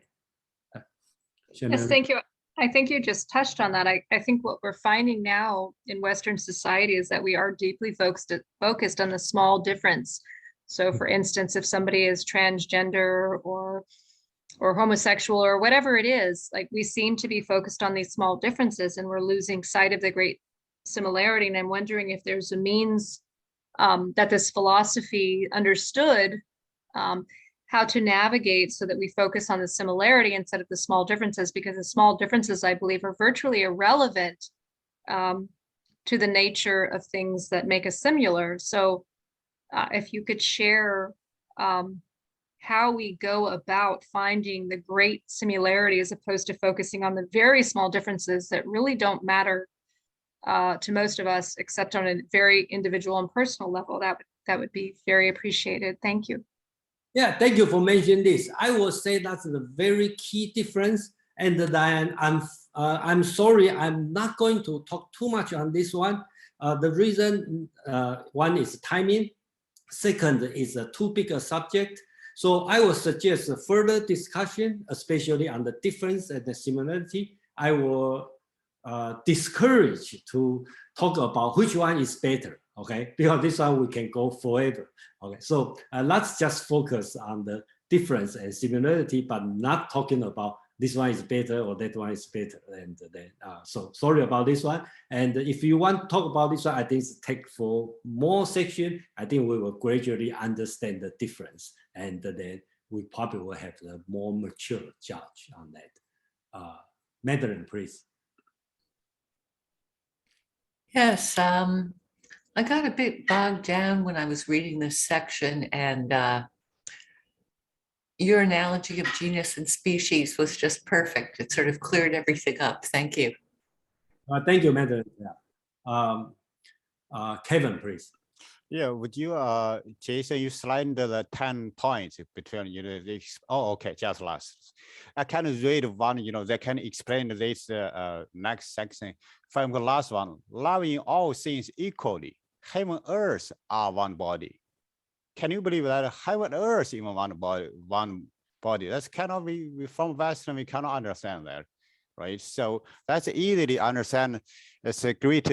Yes, thank you. I think you just touched on that. I think what we're finding now in Western society is that we are deeply focused on the small difference. So for instance, if somebody is transgender or or homosexual or whatever it is, like we seem to be focused on these small differences and we're losing sight of the great similarity. And I'm wondering if there's a means that this philosophy understood how to navigate so that we focus on the similarity instead of the small differences, because the small differences, I believe, are virtually irrelevant to the nature of things that make us similar. So if you could share how we go about finding the great similarity as opposed to focusing on the very small differences that really don't matter to most of us, except on a very individual and personal level, that would be very appreciated. Thank you. Yeah, thank you for mentioning this. I will say that's the very key difference. And then I'm sorry, I'm not going to talk too much on this one. The reason, one is timing. Second is too big a subject. So I will suggest a further discussion, especially on the difference and the similarity. I will discourage to talk about which one is better, okay? Because this one we can go forever, okay? So let's just focus on the difference and similarity, but not talking about this one is better or that one is better. And then, so sorry about this one. And if you want to talk about this one, I think it's take for more section. I think we will gradually understand the difference, and then we probably will have a more mature judge on that. Madeline, please. Yes, I got a bit bogged down when I was reading this section, and your analogy of genus and species was just perfect. It sort of cleared everything up. Thank you. Thank you, Madeline. Yeah. Kevin, please. Yeah, would you, Jason, you slide the 10 points between, you know, this, oh, okay, just last. I can read one, you know, that can explain this next section. From the last one, loving all things equally, heaven and earth are one body. Can you believe that heaven and earth in one body? That's cannot be from Western, we cannot understand that, right? So that's easily understand. It's a great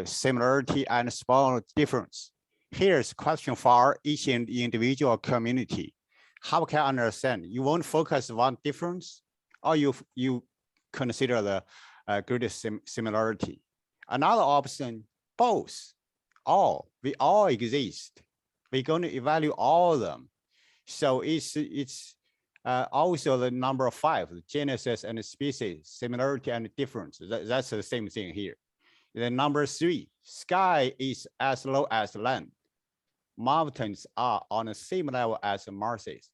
similarity and small difference. Here's a question for each individual community. How can I understand? You won't focus on difference, or you consider the greatest similarity. Another option, both, all, we all exist. We're going to evaluate all of them. So it's also the number 5, genesis and species, similarity and difference. That's the same thing here. Then number 3, sky is as low as land. Mountains are on the same level as Mars is.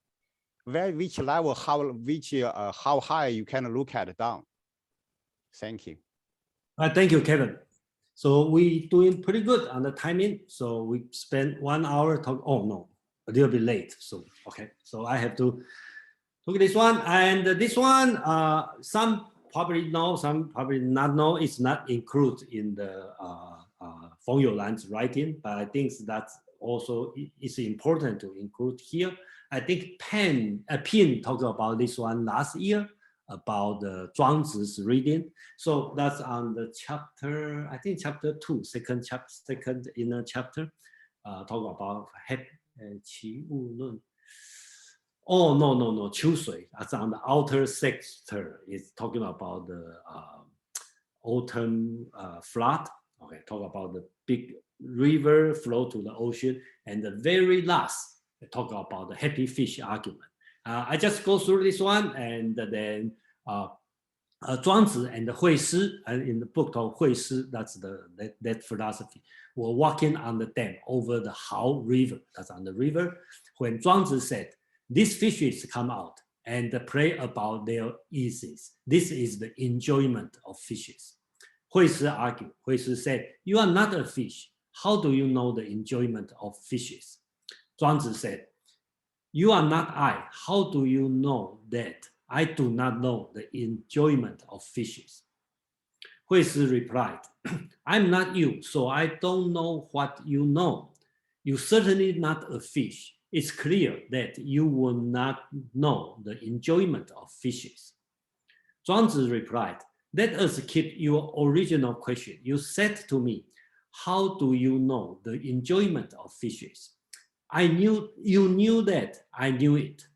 Which level, how high you can look at it down. Thank you. Thank you, Kevin. So we doing pretty good on the timing. So we spent 1 hour talk. Oh no, a little bit late. So okay, so I have to look at this one, and this one. Some probably know, some probably not know. It's not included in the Feng YouLan's writing, but I think that's also it's important to include here. I think Pin talked about this one last year about the Zhuangzi's reading. So that's on the chapter, I think chapter 2, second inner chapter, talk about qi wu lun. Oh no, Qiu Sui. That's on the outer sector. It's talking about the autumn flood. Okay, talk about the big river flow to the ocean, and the very last talk about the happy fish argument. I just go through this one, and then Zhuangzi and Hui Shi, in the book called Hui Shi, that's that philosophy, were walking on the dam over the Hao River. That's on the river. When Zhuangzi said, "These fishes come out and play about their eases. This is the enjoyment of fishes." Hui Shi argued. Hui Shi said, "You are not a fish. How do you know the enjoyment of fishes?" Zhuangzi said, "You are not I. How do you know that I do not know the enjoyment of fishes?" Hui Shi replied, "I'm not you, so I don't know what you know. You're certainly not a fish. It's clear that you will not know the enjoyment of fishes." Zhuangzi replied, "Let us keep your original question. You said to me, 'How do you know the enjoyment of fishes?' I knew you knew that I knew it.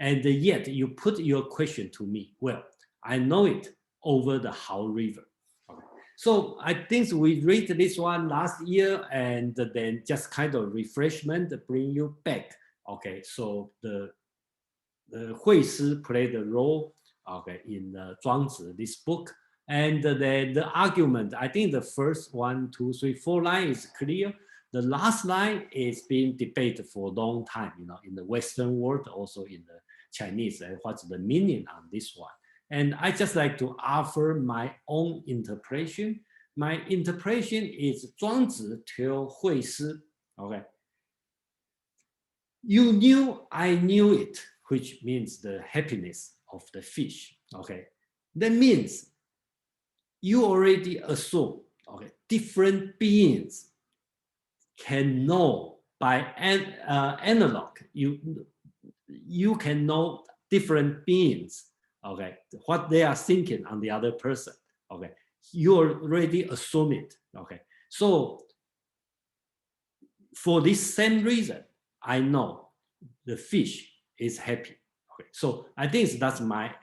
and yet you put your question to me. Well, I know it over the Hao River. Okay. So I think we read this one last year, and then just kind of refreshment bring you back. Okay, so the Hui Shi played a role, okay, in Zhuangzi, this book. And the argument, I think the first 1, 2, 3, 4 line is clear. The last line is being debated for a long time, in the Western world, also in the Chinese, and what's the meaning on this one. And I just like to offer my own interpretation. My interpretation is Zhuangzi tell Hui Shi, okay, you knew I knew it, which means the happiness of the fish, okay. That means you already assume, okay, different beings can know by analog. You can know different beings, okay, what they are thinking on the other person, okay. You already assume it, okay. So for this same reason, I know the fish is happy. Okay, so I think that's my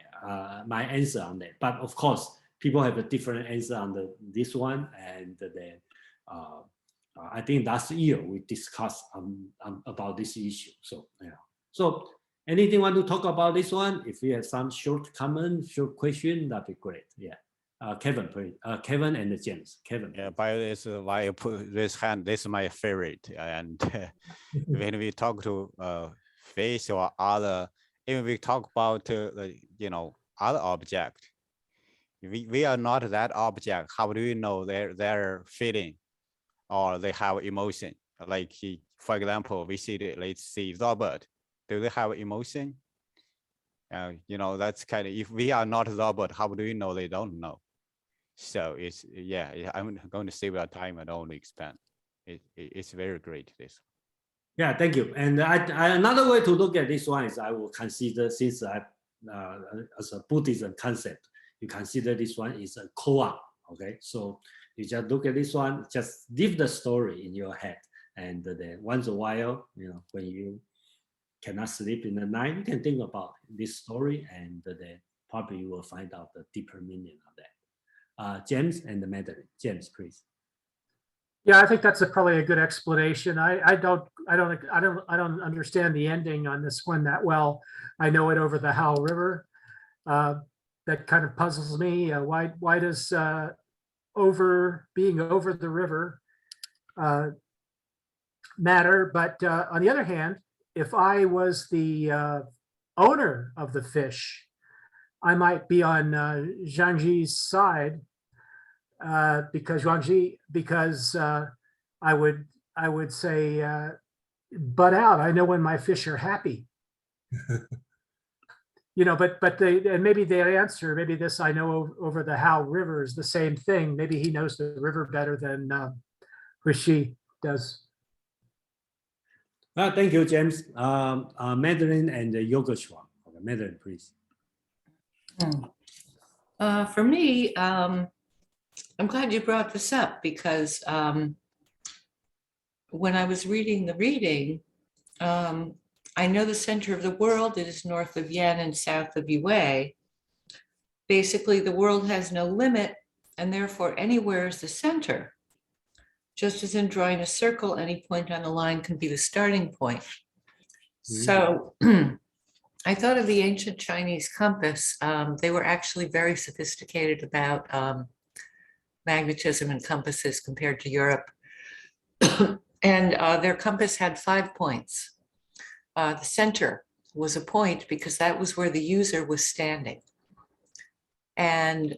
my answer on that. But of course, people have a different answer on this one, and then I think last year we discussed about this issue. So yeah. So anything want to talk about this one? If you have some short comment, short question, that'd be great. Yeah. Kevin, please. Kevin and James. Kevin. Yeah, by this, why I put this hand, this is my favorite. And when we talk to fish or other, even we talk about, other object, we are not that object. How do you know they're feeling or they have emotion? Like, for example, let's see robot. Do they have emotion? That's kind of, if we are not robot, how do you know they don't know? So it's, yeah, I'm going to save our time and only expand. It's very great, this. Yeah, thank you. And another way to look at this one is I will consider, since as a Buddhism concept, you consider this one is a koan. Okay, so you just look at this one, just leave the story in your head, and then once in a while, when you cannot sleep in the night, you can think about this story, and then probably you will find out the deeper meaning of that. James and the Mandarin. James, please. Yeah, I think that's probably a good explanation. I don't understand the ending on this one that well. I know it over the Hao River. That kind of puzzles me. Why does being over the river matter? But on the other hand, if I was the owner of the fish, I might be on Zhuangzi's side, because I would say, butt out. I know when my fish are happy. And maybe the answer, maybe this I know over the Hao River is the same thing. Maybe he knows the river better than Hui Shi does. Thank you, James. Mandarin and Yogeshwar. Okay, Mandarin, please. For me, I'm glad you brought this up, because when I was reading the reading, I know the center of the world is north of Yan and south of Yue. Basically, the world has no limit, and therefore anywhere is the center. Just as in drawing a circle, any point on the line can be the starting point. So I thought of the ancient Chinese compass. They were actually very sophisticated about magnetism and compasses compared to Europe. And their compass had 5 points. The center was a point because that was where the user was standing. And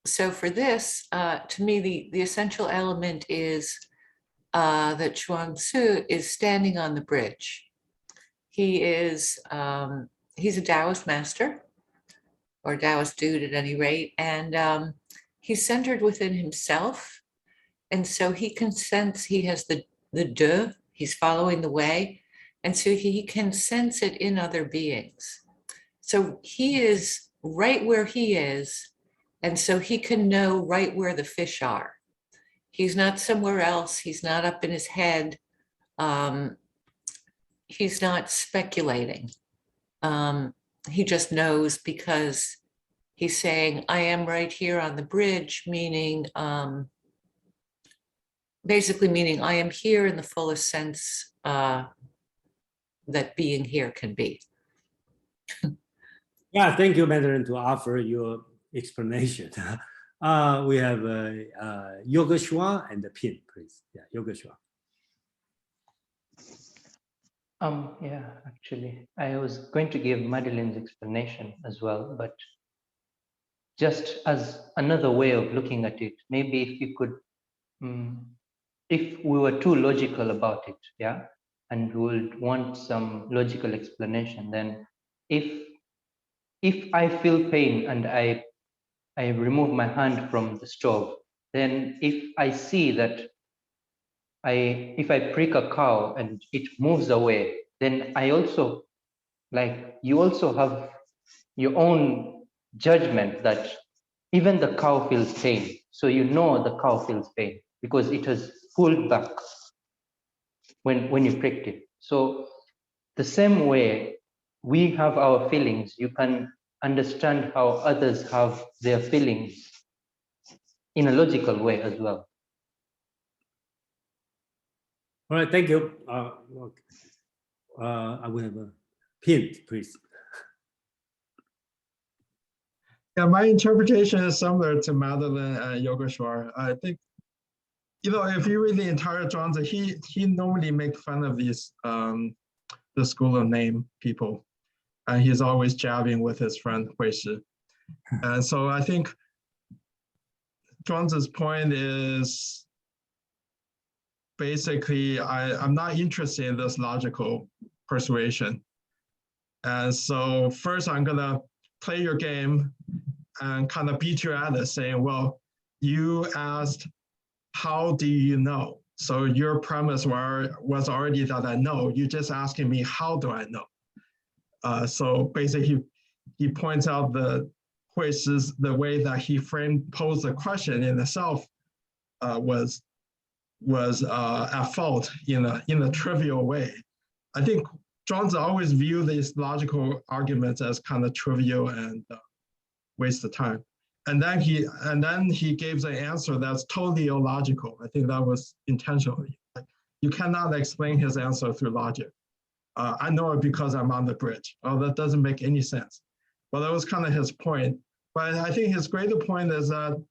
so for this, to me, the essential element is that Zhuangzi is standing on the bridge. He's a Taoist master, or Taoist dude at any rate, and he's centered within himself. And so he can sense, he has the de, he's following the way, and so he can sense it in other beings. So he is right where he is, and so he can know right where the fish are. He's not somewhere else, he's not up in his head. he's not speculating. He just knows because he's saying, I am right here on the bridge, meaning, basically meaning I am here in the fullest sense that being here can be. Yeah, thank you, Mandarin, to offer your explanation. We have Yogeshwar and the Pin, please. Yeah, Yogeshwar. Yeah, actually, I was going to give Madeline's explanation as well, but just as another way of looking at it, maybe if you could, if we were too logical about it, yeah, and we would want some logical explanation, then if I feel pain and I remove my hand from the stove, then if I see that if I prick a cow and it moves away, then I also, like, you also have your own judgment that even the cow feels pain. So you know the cow feels pain because it has pulled back when you pricked it. So the same way we have our feelings, you can understand how others have their feelings in a logical way as well. All right, thank you. I will have a Pin, please. Yeah, my interpretation is similar to Madeline and Yogeshwar. I think, you know, if you read the entire Zhuangzi, he normally makes fun of these the school of name people, and he's always jabbing with his friend Hui Shi. And so I think Zhuangzi's point is basically I'm not interested in this logical persuasion. And so first I'm gonna play your game and kind of beat you at it, saying, well, you asked, how do you know? So your premise was already that I know. You're just asking me, how do I know? So basically, he points out the way that he posed the question in itself was at fault in a trivial way. I think Zhuangzi always viewed these logical arguments as kind of trivial and waste of time. And then he gave the answer that's totally illogical. I think that was intentionally. You cannot explain his answer through logic. I know it because I'm on the bridge. Oh, that doesn't make any sense. Well, that was kind of his point. But I think his greater point is that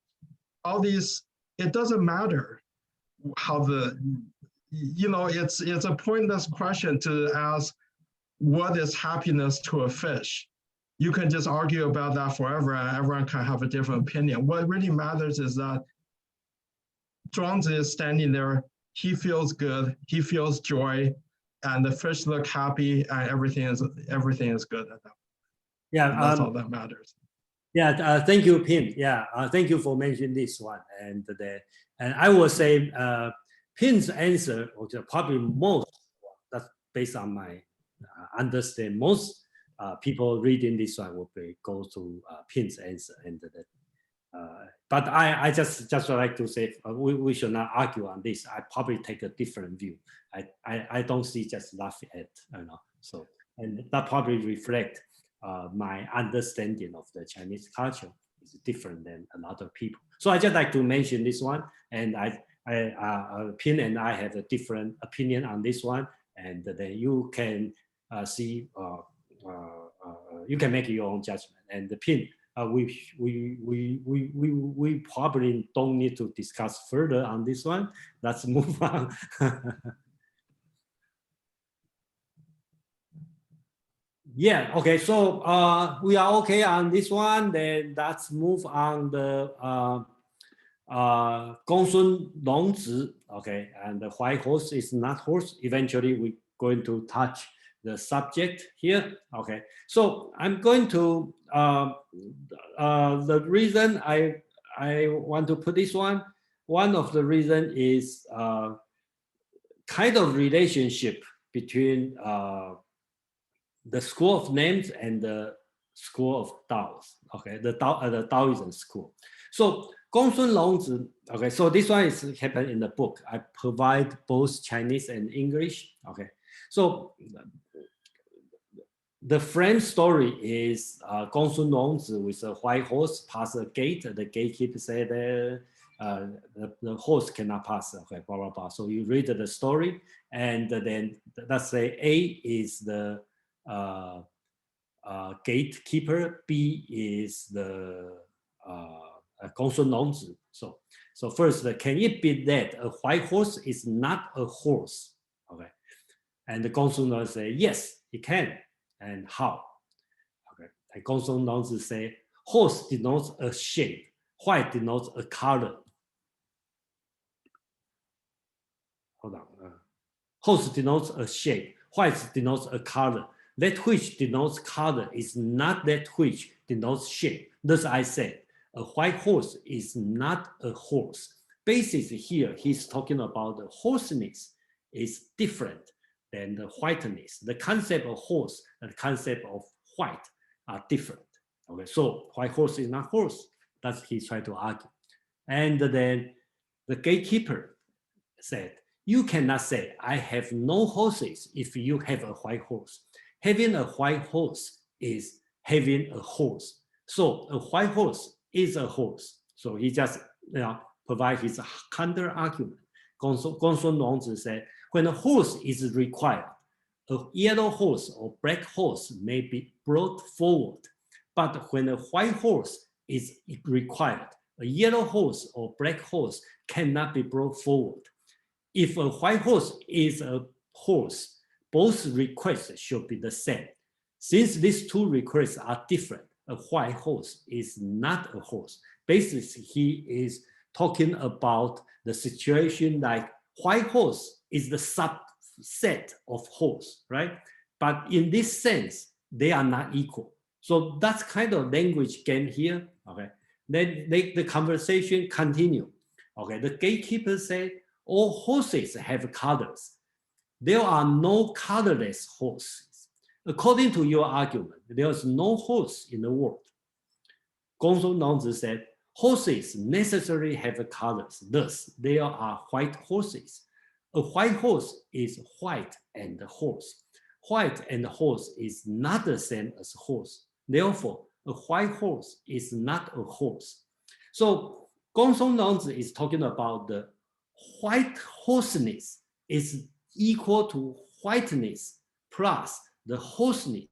all these, it doesn't matter how it's a pointless question to ask, what is happiness to a fish? You can just argue about that forever and everyone can have a different opinion. What really matters is that Zhuangzi is standing there, he feels good, he feels joy, and the fish look happy and everything is good at that point. Yeah, and that's all that matters. Yeah, thank you, Pin. Yeah, thank you for mentioning this one. And I will say Pin's answer, which is probably most, that's based on my understand, most people reading this one will go to Pin's answer. And but I just like to say we should not argue on this. I probably take a different view. I don't see just laughing at, so, and that probably reflect my understanding of the Chinese culture is different than a lot of people. So I just like to mention this one, and Pin and I have a different opinion on this one, and then you can see, you can make your own judgment. And the Pin, we probably don't need to discuss further on this one. Let's move on. Yeah, okay, so we are okay on this one. Then let's move on the Gongsun Long, okay, and the white horse is not horse. Eventually, we're going to touch the subject here. Okay, so I'm going to the reason I want to put this one. One of the reason is kind of relationship between the school of names and the school of Tao's. Okay, the Taoism school. So Gongsun Long, okay, so this one is happened in the book. I provide both Chinese and English. Okay, So the frame story is Gongsun Long with a white horse pass a gate. The gatekeeper said the horse cannot pass. Okay, blah blah blah. So you read the story, and then let's say A is the gatekeeper, B is the Gongsun Long. So first, can it be that a white horse is not a horse? Okay, and the Gongsun Long say yes, it can. And how? Okay, and Gongsun Long say horse denotes a shape, white denotes a color. Hold on. Horse denotes a shape, white denotes a color. That which denotes color is not that which denotes shape. Thus I said, a white horse is not a horse. Basis here, he's talking about the horseness is different than the whiteness. The concept of horse and the concept of white are different. Okay, so white horse is not horse. That's he's trying to argue. And then the gatekeeper said, you cannot say I have no horses if you have a white horse. Having a white horse is having a horse. So a white horse is a horse. So he just provide his counter argument. Gongsun Long said, when a horse is required, a yellow horse or black horse may be brought forward. But when a white horse is required, a yellow horse or black horse cannot be brought forward. If a white horse is a horse, both requests should be the same. Since these two requests are different, a white horse is not a horse. Basically, he is talking about the situation like white horse is the subset of horse, right? But in this sense, they are not equal. So that's kind of language game here, okay? Then the conversation continue. Okay, the gatekeeper said, all horses have colors. There are no colorless horses. According to your argument, there is no horse in the world. Gongsun Long said, horses necessarily have colors. Thus, there are white horses. A white horse is white and horse. White and horse is not the same as horse. Therefore, a white horse is not a horse. So Gongsun Long is talking about the white horseness is equal to whiteness plus the horseness.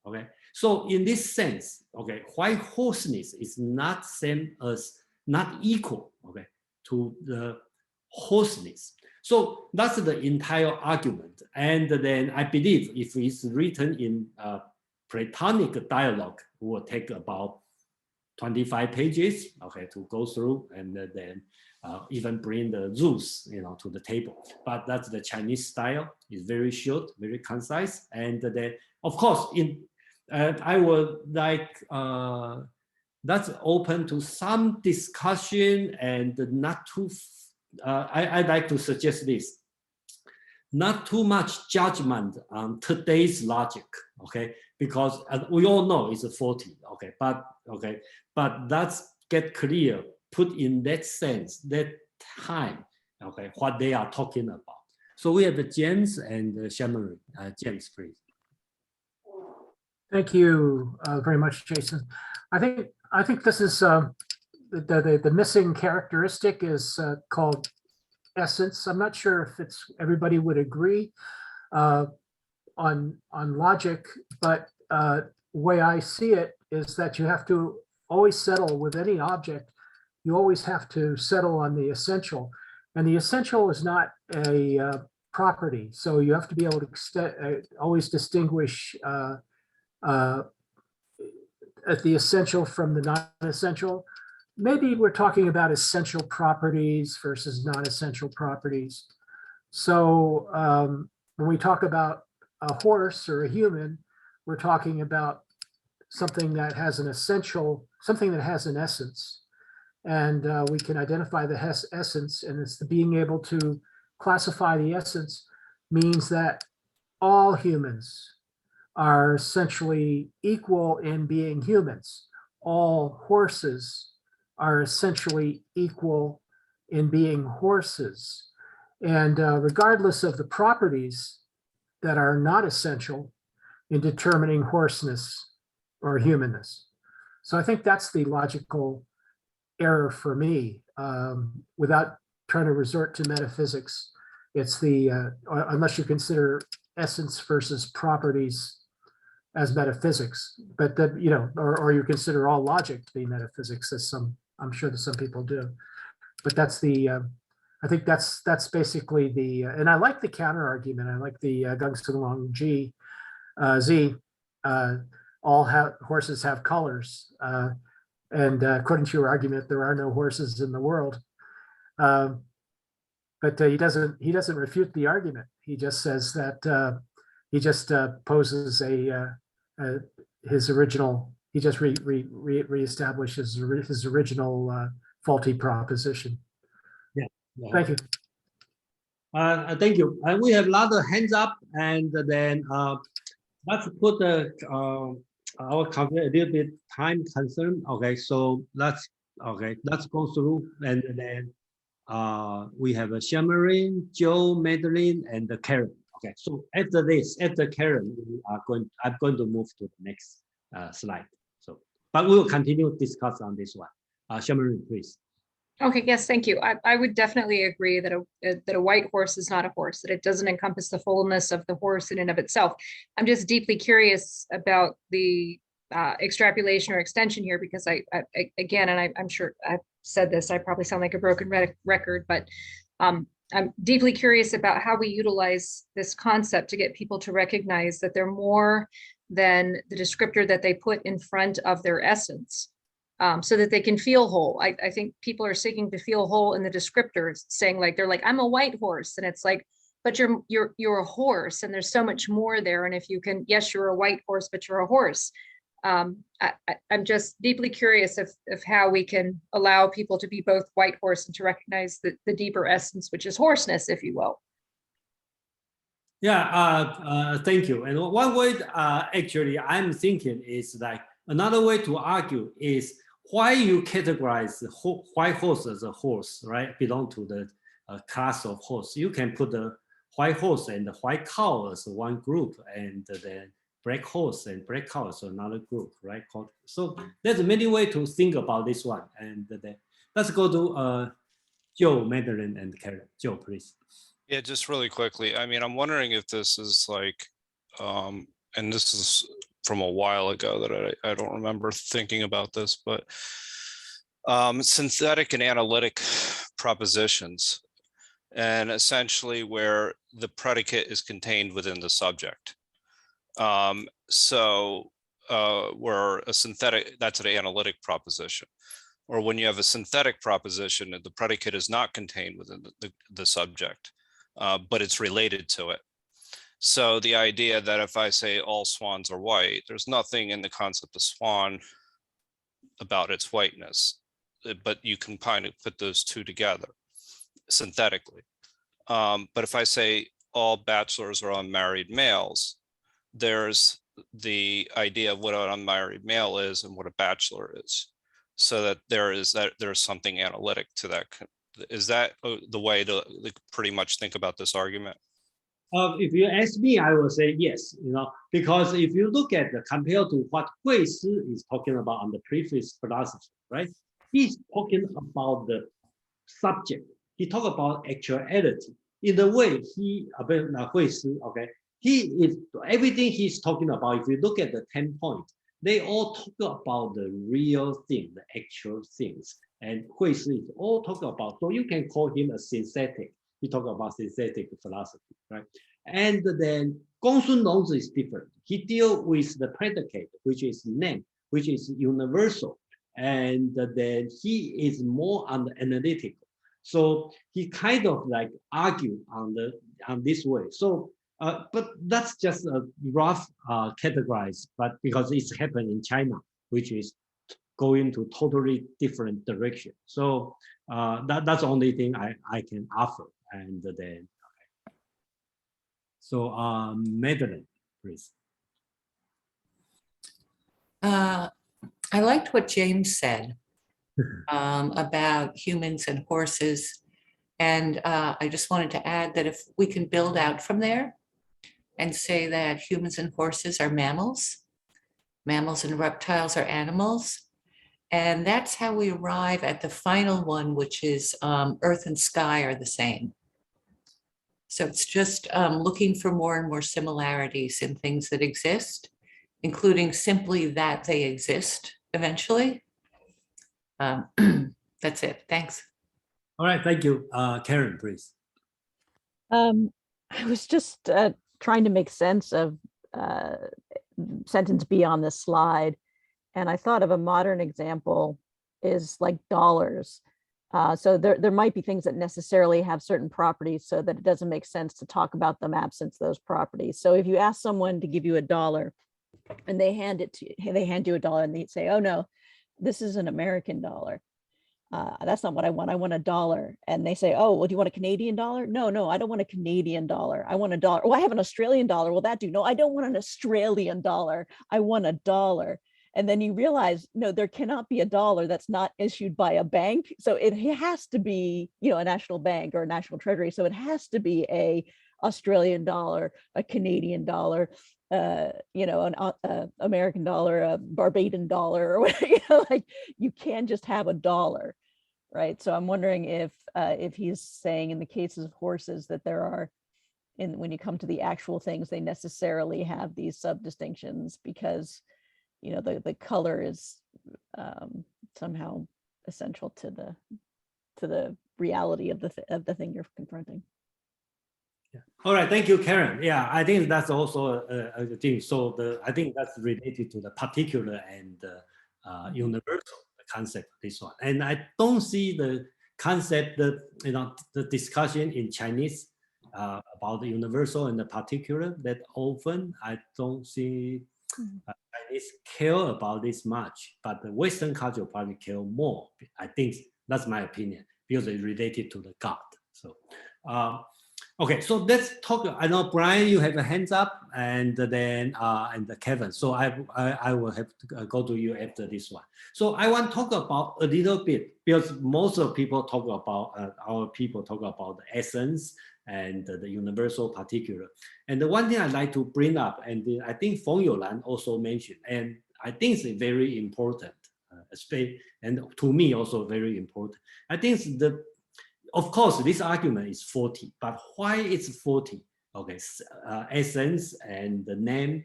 Okay, so in this sense, okay, white horseness is not same as, not equal, okay, to the horseness. So that's the entire argument. And then I believe if it's written in Platonic dialogue, it will take about 25 pages, okay, to go through, and then even bring the rules, to the table. But that's the Chinese style. It's very short, very concise, and then, of course, I would like that's open to some discussion and not too. I'd like to suggest this: not too much judgment on today's logic, okay? Because we all know it's a 40, okay? But that's get clear, put in that sense, that time, okay, what they are talking about. So we have James and Shamari. James, please. Thank you very much, Jason. I think this is the missing characteristic is called essence. I'm not sure if everybody would agree on logic, but way I see it is that you have to always settle with any object. You always have to settle on the essential, and the essential is not a property. So you have to be able to always distinguish at the essential from the non-essential. Maybe we're talking about essential properties versus non-essential properties. So when we talk about a horse or a human, we're talking about something that has an essential, something that has an essence. And we can identify the essence, and it's the being able to classify the essence means that all humans are essentially equal in being humans. All horses are essentially equal in being horses. And regardless of the properties that are not essential in determining horseness or humanness. So I think that's the logical error for me, without trying to resort to metaphysics. It's the, unless you consider essence versus properties as metaphysics, but that, you know, or you consider all logic to be metaphysics, as some, I'm sure that some people do. But that's the, I think that's basically the, and I like the counter argument. I like the Gongsun Long Z, all horses have colors. And according to your argument, there are no horses in the world. But he doesn't refute the argument. He just says that he just poses his original. He just reestablishes his original faulty proposition. Yeah. Thank you. Thank you. And we have a lot of hands up, and then let's put our calculate a little bit time concern. Okay, so let's go through, and then we have a Shamarin, Joe, Madeline, and Karen. Okay, so after Karen, I'm going to move to the next slide. So, but we will continue to discuss on this one. Shamarin, please. Okay, yes, thank you. I would definitely agree that a white horse is not a horse, that it doesn't encompass the fullness of the horse in and of itself. I'm just deeply curious about the extrapolation or extension here, because I again, and I'm sure I've said this, I probably sound like a broken record, but I'm deeply curious about how we utilize this concept to get people to recognize that they're more than the descriptor that they put in front of their essence. So that they can feel whole. I think people are seeking to feel whole in the descriptors, saying like, they're like, I'm a white horse. And it's like, but you're a horse, and there's so much more there. And if you can, yes, you're a white horse, but you're a horse. I'm just deeply curious of how we can allow people to be both white horse and to recognize the deeper essence, which is horseness, if you will. Yeah, thank you. And one way actually I'm thinking is like, another way to argue is why you categorize the white horse as a horse, right? Belong to the class of horse. You can put the white horse and the white cow as one group, and then black horse and black cow as another group, right? So there's many ways to think about this one. And then let's go to Joe, Madeline, and Karen. Joe, please. Yeah, just really quickly. I mean, I'm wondering if this is like, and this is from a while ago that I don't remember thinking about this, but synthetic and analytic propositions, and essentially where the predicate is contained within the subject. So where a synthetic, that's an analytic proposition. Or when you have a synthetic proposition, the predicate is not contained within the subject, but it's related to it. So the idea that if I say all swans are white, there's nothing in the concept of swan about its whiteness, but you can kind of put those two together synthetically. But if I say all bachelors are unmarried males, there's the idea of what an unmarried male is and what a bachelor is. So that there's something analytic to that. Is that the way to pretty much think about this argument? If you ask me, I will say yes, because if you look at compared to what Hui Shi is talking about on the previous philosophy, right? He's talking about the subject. He talk about actuality. In the way Hui Shi, okay, he is everything he's talking about. If you look at the 10 points, they all talk about the real thing, the actual things, and Hui Shi is all talk about. So you can call him a synthetic. He talk about synthetic philosophy, right? And then Gongsun Long is different. He deal with the predicate, which is name, which is universal, and then he is more on the analytical. So he kind of like argue on this way. So, but that's just a rough categorize. But because it's happened in China, which is going to totally different direction. So that's the only thing I can offer. And then, okay. So Madeline, please. I liked what James said about humans and horses. And I just wanted to add that if we can build out from there, and say that humans and horses are mammals, mammals and reptiles are animals. And that's how we arrive at the final one, which is earth and sky are the same. So it's just looking for more and more similarities in things that exist, including simply that they exist eventually. That's it. Thanks. All right, thank you. Karen, please. I was just trying to make sense of sentence B on this slide. And I thought of a modern example is like dollars. So there might be things that necessarily have certain properties so that it doesn't make sense to talk about them absent those properties. So if you ask someone to give you $1 and they hand you $1 and they say, oh no, this is an American dollar. That's not what I want. I want $1. And they say, oh, well, do you want a Canadian dollar? No, I don't want a Canadian dollar. I want $1. Oh, I have an Australian dollar. Will that do? No, I don't want an Australian dollar. I want $1. And then you realize, no, there cannot be $1 that's not issued by a bank. So it has to be, a national bank or a national treasury. So it has to be a Australian dollar, a Canadian dollar, an American dollar, a Barbadian dollar, or whatever. Like you can't just have $1, right? So I'm wondering if he's saying in the cases of horses that there are, when you come to the actual things, they necessarily have these sub-distinctions because the color is somehow essential to the reality of the thing you're confronting. Yeah. All right, thank you, Karen. Yeah, I think that's also a thing. So I think that's related to the particular and universal concept. This one, and I don't see the concept, the discussion in Chinese about the universal and the particular that often. I don't see. Chinese care about this much, but the Western culture probably care more. I think that's my opinion because it's related to the God. So, okay, so let's talk. I know Brian, you have a hands up, and then and Kevin. So I will have to go to you after this one. So I want to talk about a little bit because most of people talk about our people talk about the essence and the universal particular. And the one thing I'd like to bring up, and I think Feng YouLan also mentioned, and I think it's very important, and to me also very important. I think of course, this argument is faulty, but why it's faulty? Okay, essence and the name,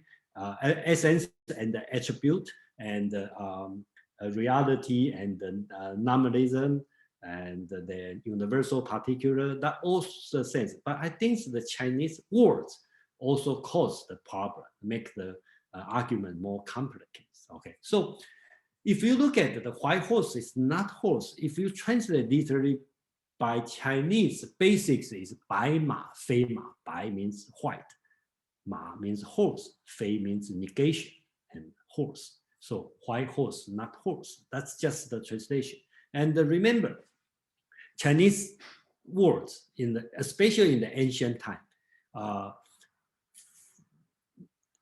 essence and the attribute, and reality and the nominalism, and the universal particular, that also sense. But I think the Chinese words also cause the problem, make the argument more complicated. Okay, so if you look at the white horse is not horse, if you translate literally by Chinese, basics is bai ma, fei ma. Bai means white, ma means horse, fei means negation, and horse. So white horse, not horse. That's just the translation. And remember, Chinese words, especially in the ancient time,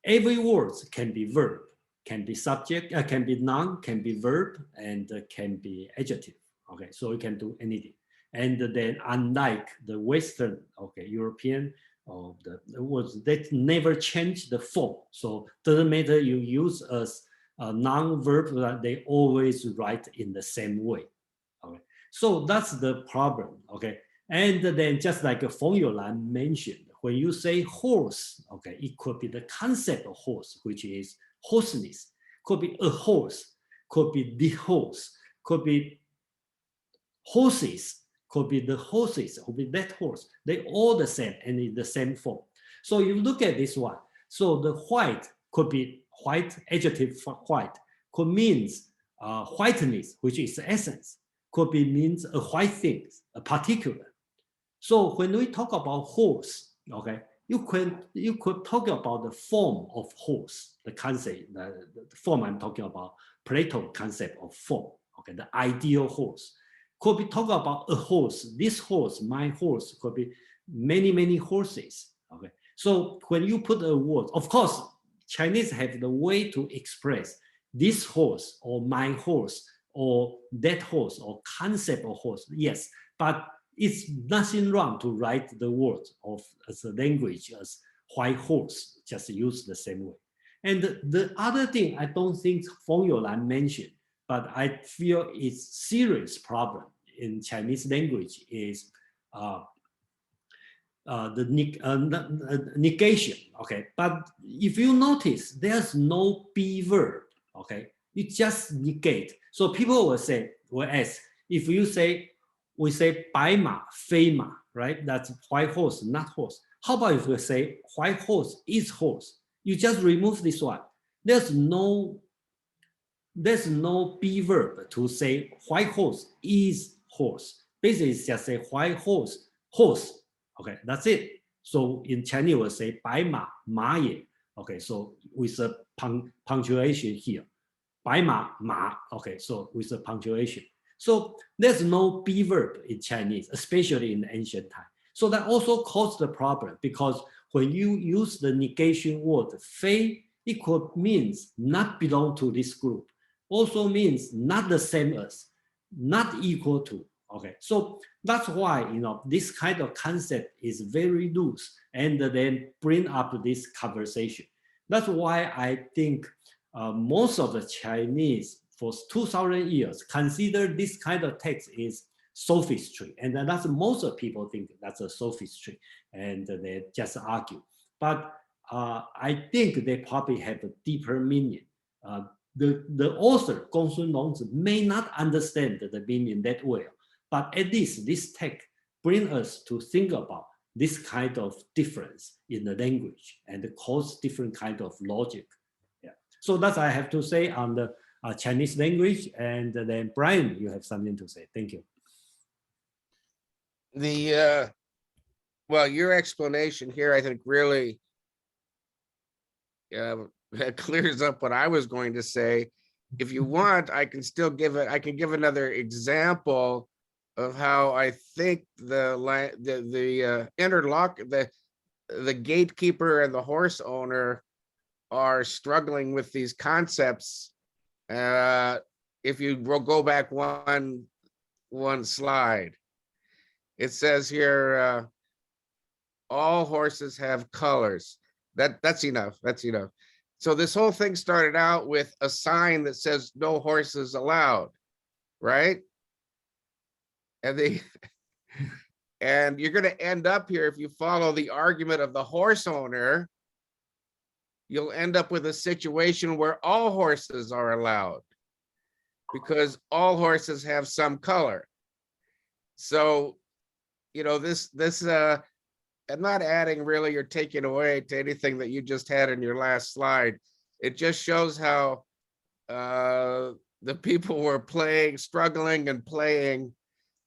every word can be verb, can be subject, can be noun, can be verb, and can be adjective. Okay, so you can do anything. And then unlike the Western, European, the words that never change the form. So doesn't matter you use as a noun, verb, they always write in the same way. Okay. So that's the problem, okay? And then just like Feng YouLan mentioned, when you say horse, okay, it could be the concept of horse, which is horseness, could be a horse, could be the horse, could be horses, could be the horses, could be that horse. They all the same and in the same form. So you look at this one. So the white could be white, adjective for white, could means whiteness, which is essence, could be means a white thing, a particular. So when we talk about horse, okay, you could talk about the form of horse, the concept, the form I'm talking about, Plato concept of form, okay, the ideal horse. Could be talk about a horse, this horse, my horse, could be many, many horses, okay. So when you put a word, of course, Chinese have the way to express this horse or my horse or that horse or concept of horse, yes, but it's nothing wrong to write the word as a language as white horse, just use the same way. And the other thing I don't think Feng YouLan mentioned, but I feel it's serious problem in Chinese language is the negation. Okay, but if you notice, there's no be verb. Okay, you just negate. So people will say, will ask, if you say, we say 白马非马, right? That's white horse, not horse. How about if we say white horse is horse? You just remove this one. There's no be verb to say white horse is horse. Basically, it's just say white horse, horse. Okay, that's it. So in Chinese, we'll say 白马马也. Okay, so with a punctuation here. 白马马. Okay, so with a punctuation. So there's no be verb in Chinese, especially in ancient time. So that also caused the problem because when you use the negation word 非, it could means not belong to this group. Also means not the same as, not equal to. Okay, so that's why this kind of concept is very loose and then bring up this conversation. That's why I think most of the Chinese for 2,000 years consider this kind of text is sophistry, and that's most of people think that's a sophistry, and they just argue. But I think they probably have a deeper meaning. The author Gongsun Long may not understand the meaning that well, but at least this text brings us to think about this kind of difference in the language and cause different kind of logic. Yeah. So that's I have to say on the Chinese language, and then Brian, you have something to say. Thank you. Well, your explanation here, I think, really clears up what I was going to say. If you want, I can still give it. I can give another example of how I think the gatekeeper and the horse owner are struggling with these concepts. If you go back one slide, it says here, all horses have colors. That's enough. That's enough. So this whole thing started out with a sign that says no horses allowed, right? And and you're going to end up here, if you follow the argument of the horse owner, you'll end up with a situation where all horses are allowed because all horses have some color. So, I'm not adding really or taking away to anything that you just had in your last slide. It just shows how the people were struggling and playing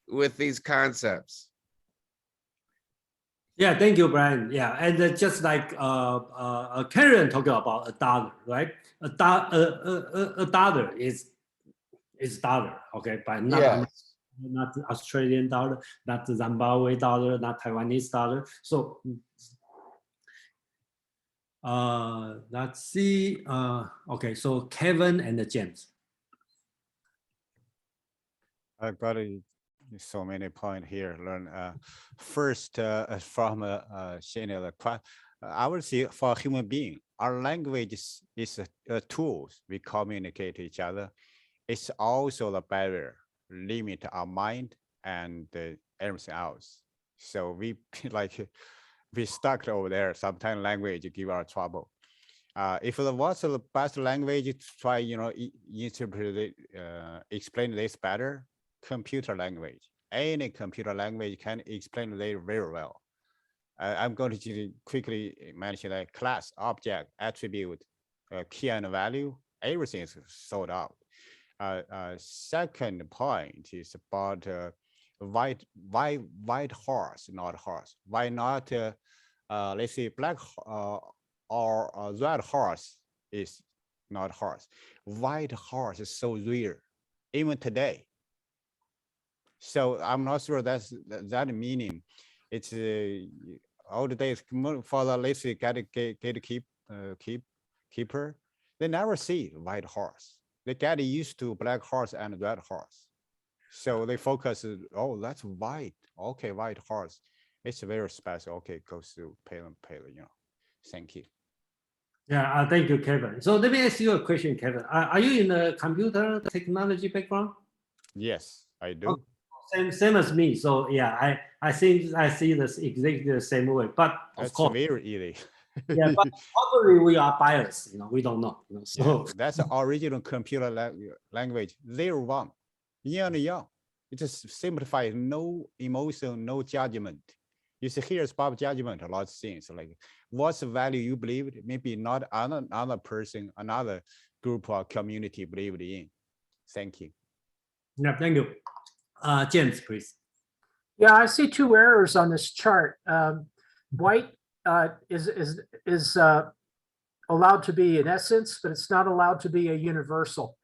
with these concepts. Yeah, thank you, Brian. Yeah, and just like Karen talking about a dollar, right? A dollar is dollar, okay, but not not Australian dollar, not Zimbabwe dollar, not Taiwanese dollar. So let's see. Okay, so Kevin and James. I've got so many points here. Learn first from I would say for human being, our language is a tool we communicate each other. It's also the barrier, limit our mind and everything else. So we we stuck over there. Sometimes language give our trouble. If there was the best language to try, interpret it, explain this better, computer language. Any computer language can explain it very well. I'm going to quickly mention that class, object, attribute, key and value, everything is sorted out. Second point is about white horse, not horse. Why not, let's say, black or red horse is not horse. White horse is so rare, even today. So I'm not sure that's that meaning. It's all the days for the, let's say, keeper. They never see white horse. They get used to black horse and red horse. So they focus, oh, that's white. Okay, white horse. It's very special. Okay, goes to pale, Thank you. Yeah, thank you, Kevin. So let me ask you a question, Kevin. Are you in a computer technology background? Yes, I do. Oh, same as me. So yeah, I think I see this exactly the same way. But of That's course, very easy. yeah, but probably we are biased. We don't know. So Yeah, that's the original computer language, 0, 1, yin and yang. It just simplifies, no emotion, no judgment. You see, here's Bob judgment, a lot of things like what's the value you believe, maybe not another person, another group or community believed in. Thank you. yeah, thank you. James, please. Yeah, I see two errors on this chart. White is allowed to be an essence, but it's not allowed to be a universal.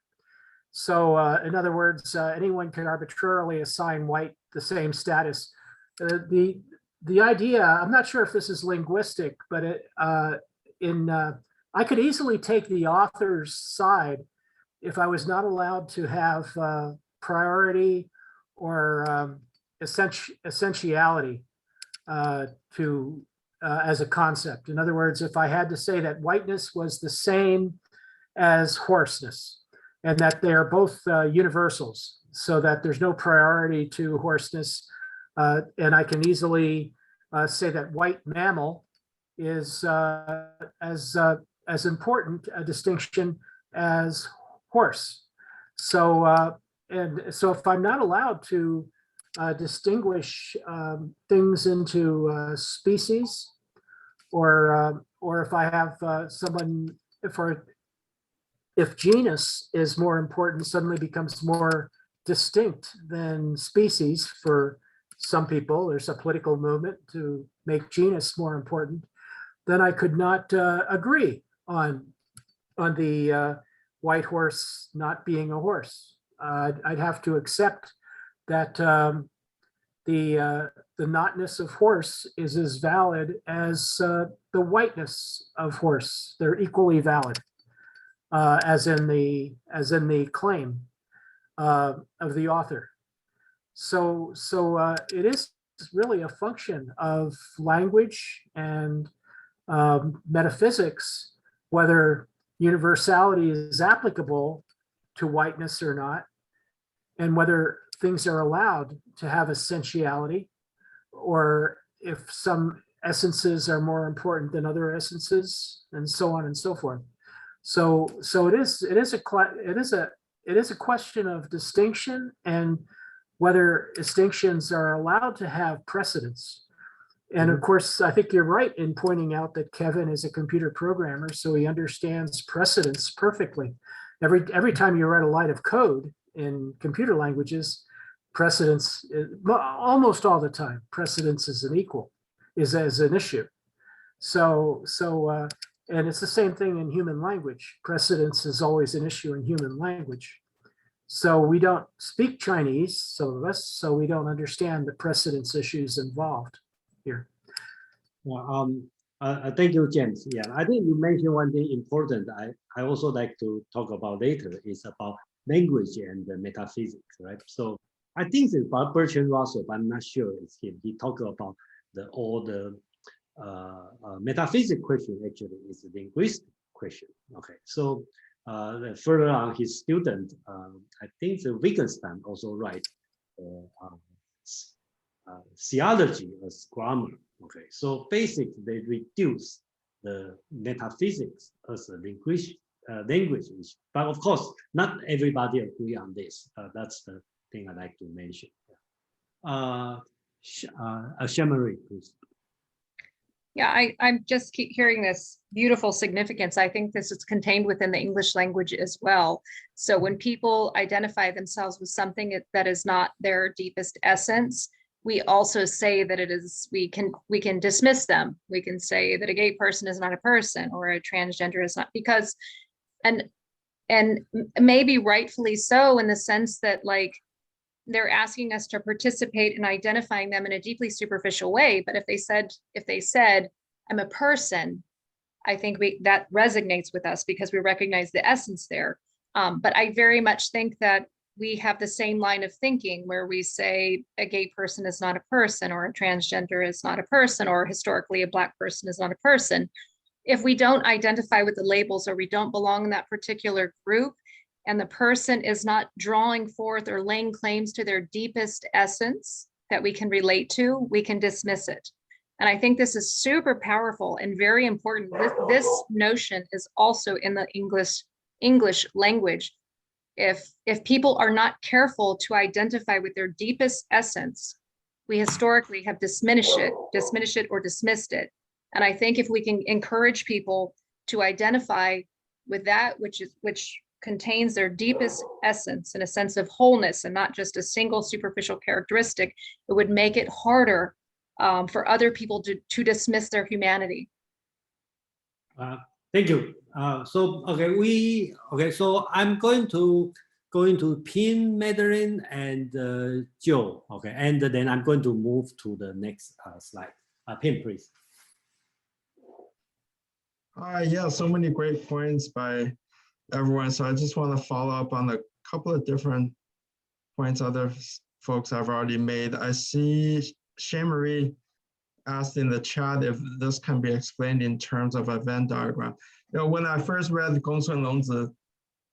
So in other words, anyone can arbitrarily assign white the same status. The idea, I'm not sure if this is linguistic, but I could easily take the author's side if I was not allowed to have priority or essentiality as a concept. In other words, if I had to say that whiteness was the same as hoarseness and that they are both universals, so that there's no priority to hoarseness, and I can easily say that white mammal is as important a distinction as horse. So so if I'm not allowed to distinguish things into species, or if I have someone, if genus is more important, suddenly becomes more distinct than species for some people, there's a political movement to make genus more important, then I could not agree on the white horse not being a horse. I'd have to accept that the notness of horse is as valid as the whiteness of horse. They're equally valid, as in the claim of the author. So it is really a function of language and metaphysics, whether universality is applicable to whiteness or not, and whether things are allowed to have essentiality, or if some essences are more important than other essences, and so on and so forth. So it is a question of distinction, and whether distinctions are allowed to have precedence. And of course, I think you're right in pointing out that Kevin is a computer programmer, so he understands precedence perfectly. Every time you write a line of code in computer languages, precedence, almost all the time, precedence is an issue. So and it's the same thing in human language. Precedence is always an issue in human language. So we don't speak Chinese, some of us, so we don't understand the precedence issues involved here. Thank you, James. Yeah, I think you mentioned one thing important. I also like to talk about later is about language and metaphysics, right? So I think it's about Bertrand Russell, but I'm not sure it's him. He talked about all the metaphysics question actually is a linguistic question. Okay, so further on, his student, I think the Wittgenstein also write theology as grammar. Okay, so basically they reduce the metaphysics as a language issue. But of course, not everybody agree on this. That's the thing I like to mention. Shamari, please. Yeah, I just keep hearing this beautiful significance. I think this is contained within the English language as well. So when people identify themselves with something that is not their deepest essence, we also say that it is, we can dismiss them. We can say that a gay person is not a person, or a transgender is not, because, and maybe rightfully so, in the sense that like they're asking us to participate in identifying them in a deeply superficial way. But if they said I'm a person, I think that resonates with us because we recognize the essence there. But I very much think that we have the same line of thinking where we say a gay person is not a person, or a transgender is not a person, or historically a Black person is not a person. if we don't identify with the labels or we don't belong in that particular group, and the person is not drawing forth or laying claims to their deepest essence that we can relate to, we can dismiss it. And I think this is super powerful and very important. This notion is also in the English language. If people are not careful to identify with their deepest essence, we historically have diminished it or dismissed it. And I think if we can encourage people to identify with that which contains their deepest essence in a sense of wholeness and not just a single superficial characteristic, it would make it harder for other people to dismiss their humanity. Thank you. So I'm going to pin Madeline and Joe. Okay, and then I'm going to move to the next slide. Pin, please. Yeah, so many great points by everyone. So I just want to follow up on a couple of different points other folks have already made. I see Shane-Marie asked in the chat if this can be explained in terms of a Venn diagram. You know, when I first read Gongsun Long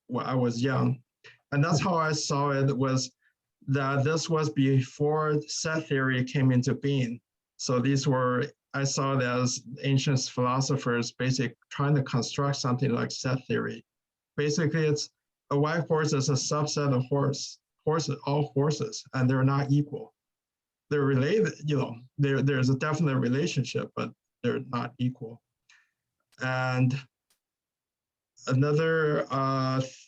when I was young, and that's how I saw it, was that this was before set theory came into being. So these were, I saw it as ancient philosophers basically trying to construct something like set theory. Basically, it's a white horse is a subset of all horses, and they're not equal. They're related, you know, there's a definite relationship, but they're not equal. And another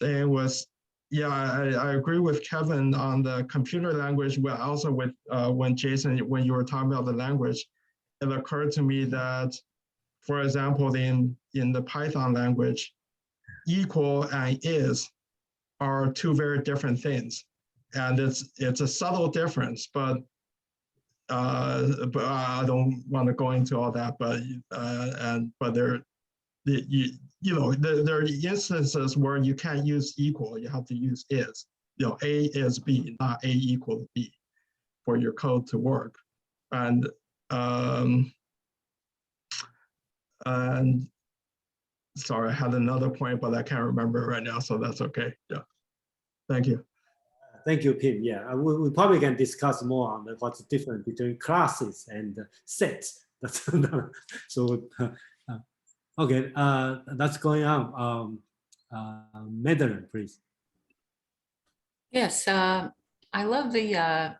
thing was, yeah, I agree with Kevin on the computer language, but also with when Jason, when you were talking about the language, it occurred to me that, for example, in the Python language, equal and is are two very different things. And it's a subtle difference, but I don't want to go into all that, but there are instances where you can't use equal, you have to use is. You know, A is B, not A equal to B for your code to work. And sorry, I had another point, but I can't remember right now, so that's okay. Yeah, thank you. Thank you, Pim. Yeah, we probably can discuss more on what's the difference between classes and sets. That's so. Okay, that's going on. Madeline, please. Yes, I love the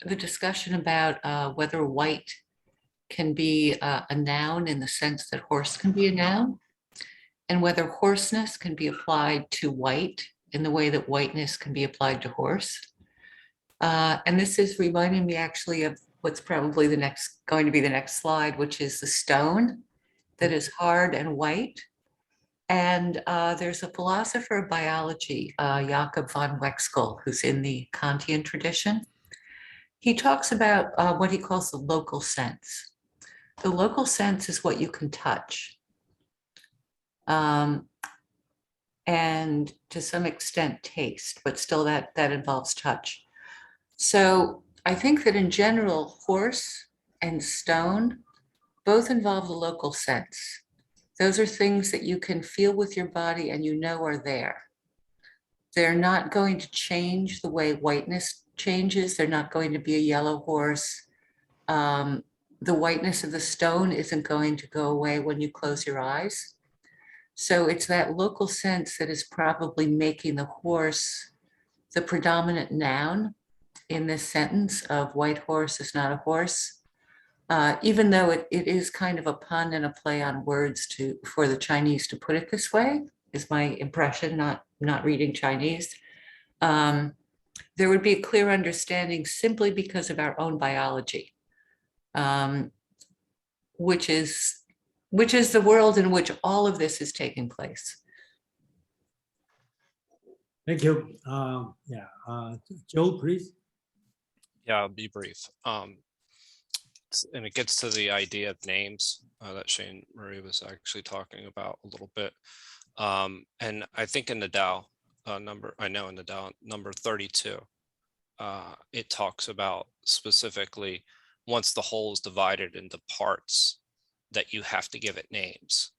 discussion about whether white can be a noun in the sense that horse can be a noun, and whether hoarseness can be applied to white in the way that whiteness can be applied to horse. And this is reminding me actually of what's probably going to be the next slide, which is the stone that is hard and white. And there's a philosopher of biology, Jakob von Wexkel, who's in the Kantian tradition. He talks about what he calls the local sense. The local sense is what you can touch. And to some extent taste, but still that involves touch. So I think that in general, horse and stone both involve the local sense. Those are things that you can feel with your body and you know are there. They're not going to change the way whiteness changes. They're not going to be a yellow horse. The whiteness of the stone isn't going to go away when you close your eyes. So it's that local sense that is probably making the horse the predominant noun in this sentence of white horse is not a horse. Even though it is kind of a pun and a play on words for the Chinese to put it this way, is my impression, not reading Chinese. There would be a clear understanding simply because of our own biology, which is the world in which all of this is taking place. Thank you. Joe, please. Yeah, I'll be brief. And it gets to the idea of names that Shane-Marie was actually talking about a little bit. And I think in the Tao number 32, it talks about specifically once the whole is divided into parts that you have to give it names.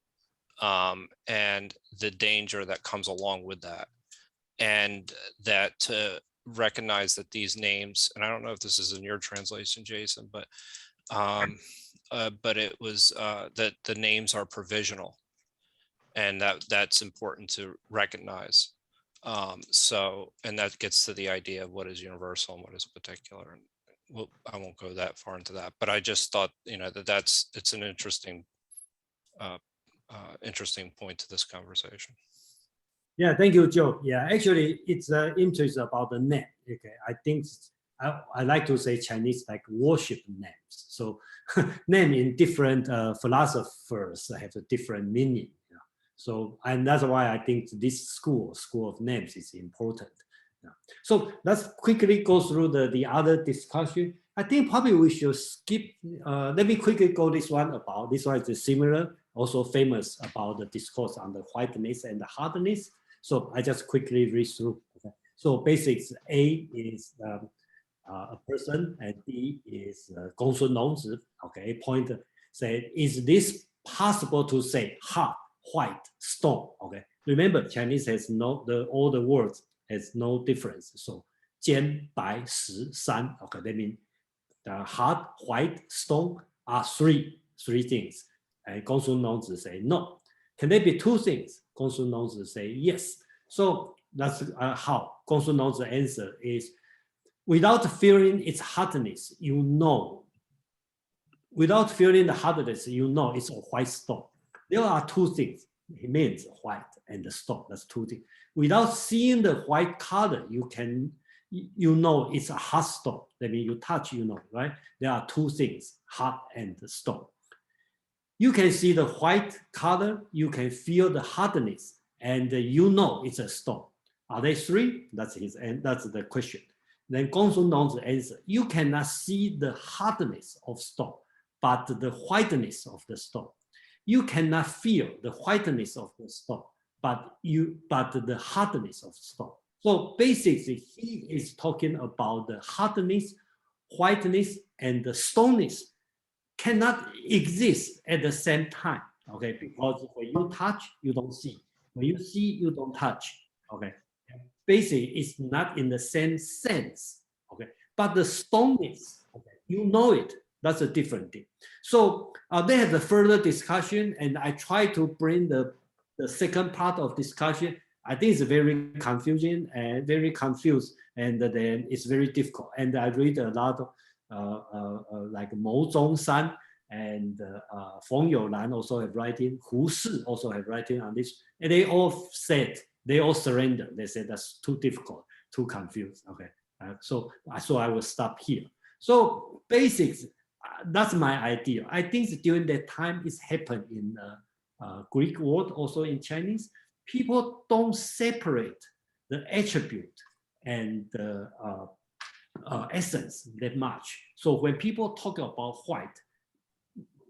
and the danger that comes along with that. And that to recognize that these names, and I don't know if this is in your translation, Jason, but it was that the names are provisional, and that's important to recognize. So, and that gets to the idea of what is universal and what is particular. And well, I won't go that far into that, but I just thought, you know, it's an interesting, interesting point to this conversation. Yeah, thank you, Joe. Yeah, actually, it's interest about the name. Okay, I think I like to say Chinese like worship names. So name in different philosophers have a different meaning. You know? So, and that's why I think this school of names is important. Yeah. So let's quickly go through the other discussion. I think probably we should skip. Let me quickly go this one about. This one is similar, also famous about the discourse on the whiteness and the hardness. So I just quickly read through. Okay. So basics, A is a person and D is Gongsun Long. Okay, point say, is this possible to say hard, white, stone? Okay, remember Chinese has all the words has no difference. So 尖, 白, 实, 山. Okay, that means the hard, white, stone are three things. And Gongsun Long say no. Can there be two things? Gongsun Long say yes. So that's how Gongsun Long's answer is, without feeling its hardness, you know. Without feeling the hardness, you know it's a white stone. There are two things. It means white and the stone. That's two things. Without seeing the white color, you know it's a hard stone. That means you touch, you know, right? There are two things, hard and stone. You can see the white color, you can feel the hardness, and you know it's a stone. Are they three? That's his, and that's the question. Then Gongsun Long's answer, you cannot see the hardness of stone, but the whiteness of the stone. You cannot feel the whiteness of the stone, but the hardness of stone. So basically, he is talking about the hardness, whiteness, and the stoneness cannot exist at the same time. Okay, because when you touch, you don't see. When you see, you don't touch. Okay, basically, it's not in the same sense. Okay, but the stoneness, okay, you know it. That's a different thing. So they have a further discussion, and I try to bring the second part of discussion. I think it's very confusing and very confused, and then it's very difficult. And I read a lot of like Mo Zhongshan and Feng YouLan also have writing. Hui Shi also have writing on this, and they all said, they all surrender. They said that's too difficult, too confused. Okay, so I will stop here. So basics. That's my idea. I think during that time, it's happened in Greek word, also in Chinese. People don't separate the attribute and the essence that much. So when people talk about white,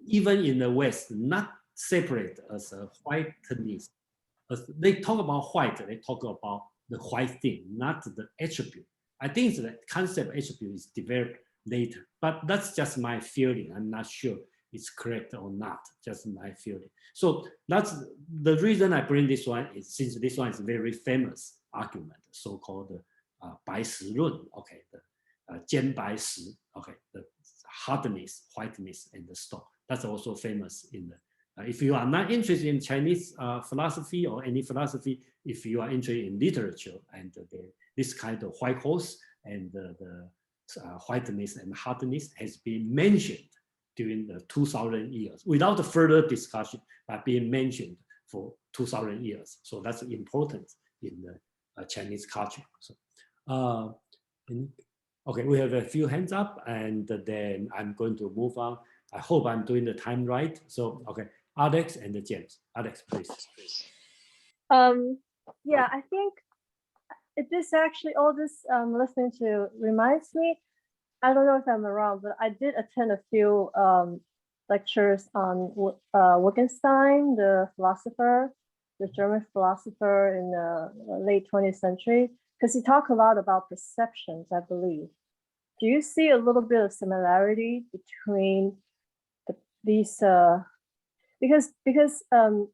even in the West, not separate as a whiteness. As they talk about white, they talk about the white thing, not the attribute. I think the concept attribute is developed later, but that's just my feeling. I'm not sure it's correct or not, just my feeling. So that's the reason I bring this one, is since this one is a very famous argument, so-called 白石论, okay, the 尖白石, okay, the hardness, whiteness, and the stone. That's also famous in the, if you are not interested in Chinese philosophy or any philosophy, if you are interested in literature and this kind of white horse and the whiteness and hardness has been mentioned during the 2000 years without further discussion, but being mentioned for 2000 years. So that's important in the Chinese culture. So, okay, we have a few hands up, and then I'm going to move on. I hope I'm doing the time right. So, okay, Alex and James. Alex, please. Yeah, I think this actually, all this listening to reminds me, I don't know if I'm wrong, but I did attend a few lectures on Wittgenstein, the philosopher, the German philosopher in the late 20th century, because he talked a lot about perceptions, I believe. Do you see a little bit of similarity between these? because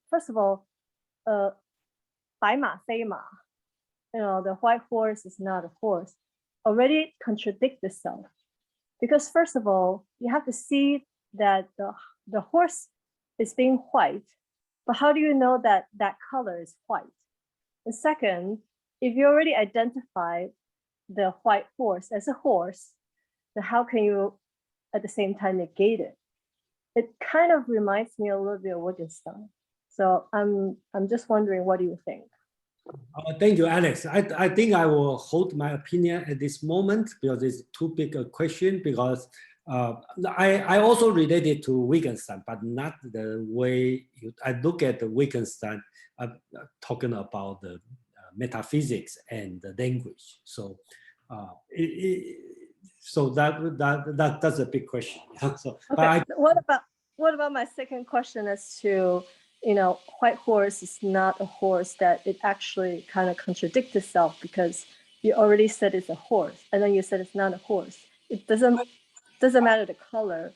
first of all, 白马非马, the white horse is not a horse, already contradict itself. Because first of all, you have to see that the horse is being white, but how do you know that that color is white? And second, if you already identify the white horse as a horse, then how can you at the same time negate it? It kind of reminds me a little bit of Wittgenstein. So I'm just wondering, what do you think? Thank you, Alex. I think I will hold my opinion at this moment because it's too big a question, because I also related to Wittgenstein, but not the way I look at the Wittgenstein talking about the metaphysics and the language. So so that's a big question. So, okay, what about my second question as to, white horse is not a horse, that it actually kind of contradicts itself, because you already said it's a horse and then you said it's not a horse. It doesn't matter the color.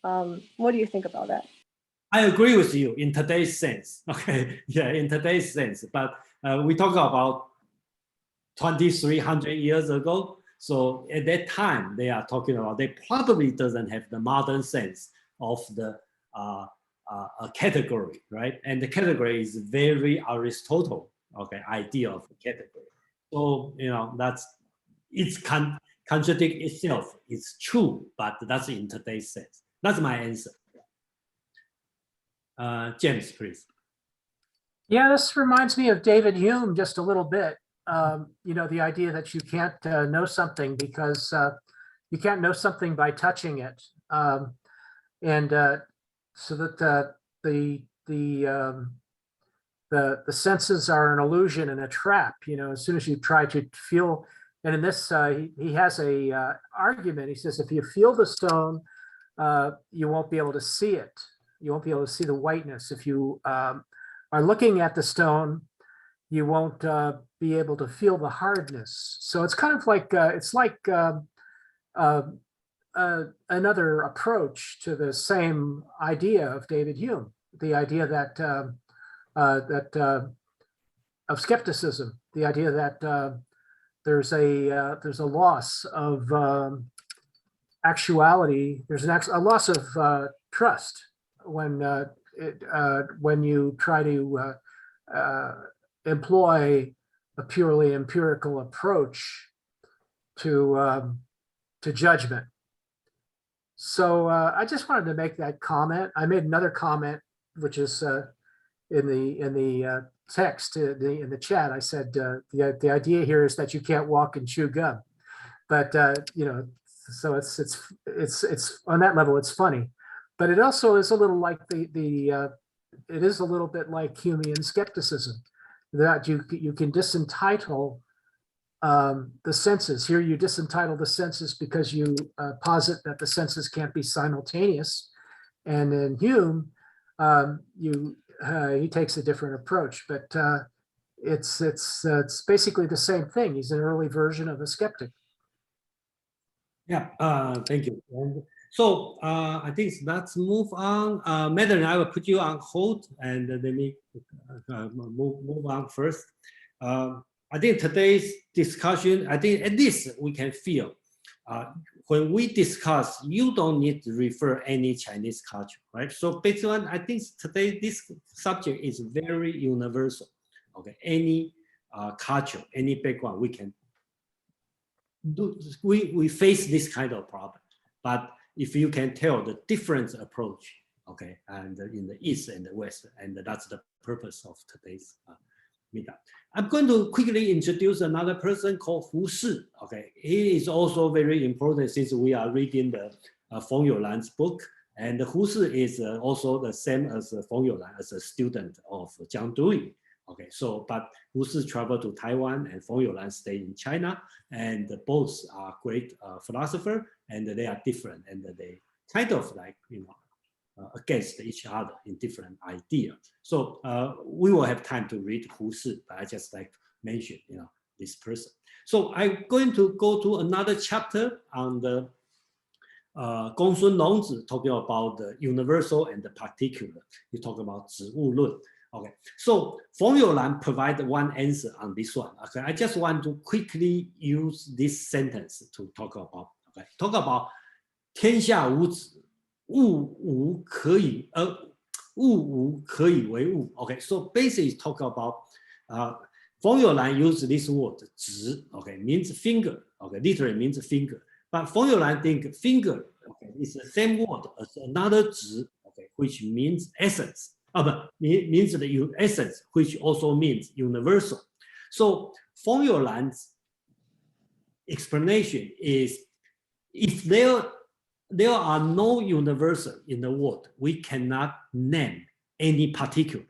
What do you think about that? I agree with you in today's sense. Okay, yeah, in today's sense. But we talk about 2,300 years ago. So at that time, they are talking about, they probably doesn't have the modern sense of the a category, right? And the category is very Aristotle, okay, idea of a category. So, it's contradict itself. It's true, but that's in today's sense. That's my answer. James, please. Yeah, this reminds me of David Hume just a little bit. The idea that you can't know something because you can't know something by touching it. So that the senses are an illusion and a trap. As soon as you try to feel, and in this he has a argument. He says if you feel the stone, you won't be able to see it. You won't be able to see the whiteness. If you are looking at the stone, you won't be able to feel the hardness. So it's kind of like another approach to the same idea of David Hume, the idea that of skepticism, the idea that there's a loss of actuality. There's a loss of trust when you try to employ a purely empirical approach to judgment. So I just wanted to make that comment. I made another comment, which is in the text, in the chat. I said the idea here is that you can't walk and chew gum, but so it's on that level it's funny, but it also is a little like it is a little bit like Humean skepticism, that you can disentitle the senses. Here you disentitle the senses because you posit that the senses can't be simultaneous. And in Hume, he takes a different approach, but it's basically the same thing. He's an early version of a skeptic. Yeah, thank you. And so I think let's move on. Madeline, I will put you on hold and let me move on first. I think today's discussion, I think at least we can feel when we discuss, you don't need to refer any Chinese culture, right? So based on, I think today this subject is very universal. Okay, any culture, any background, we can do. We face this kind of problem, but if you can tell the different approach, okay, and in the East and the West, and that's the purpose of today's meetup. I'm going to quickly introduce another person called Hui Shi. Okay, he is also very important since we are reading the Feng YouLan's book, and Hui Shi is also the same as Feng YouLan, as a student of Zhuangzi. Okay, so but Hui Shi traveled to Taiwan and Feng YouLan stayed in China, and both are great philosophers, and they are different, and they kind of like against each other in different ideas. So we will have time to read Hui Shi, but I just like to mention, this person. So I'm going to go to another chapter on the Gongsun Long talking about the universal and the particular. He talk about 植物论. Okay, so Feng YouLan provide one answer on this one. Okay, I just want to quickly use this sentence to talk about. Okay, talk about 天下无子，物无可以为物. Okay, so basically talk about Feng YouLan use this word 指. Okay, means finger. Okay, literally means finger. But Feng YouLan think finger, okay, is the same word as another 指, okay, which means essence. Means the essence, which also means universal. So Feng YouLan's explanation is, if there are no universal in the world, we cannot name any particular.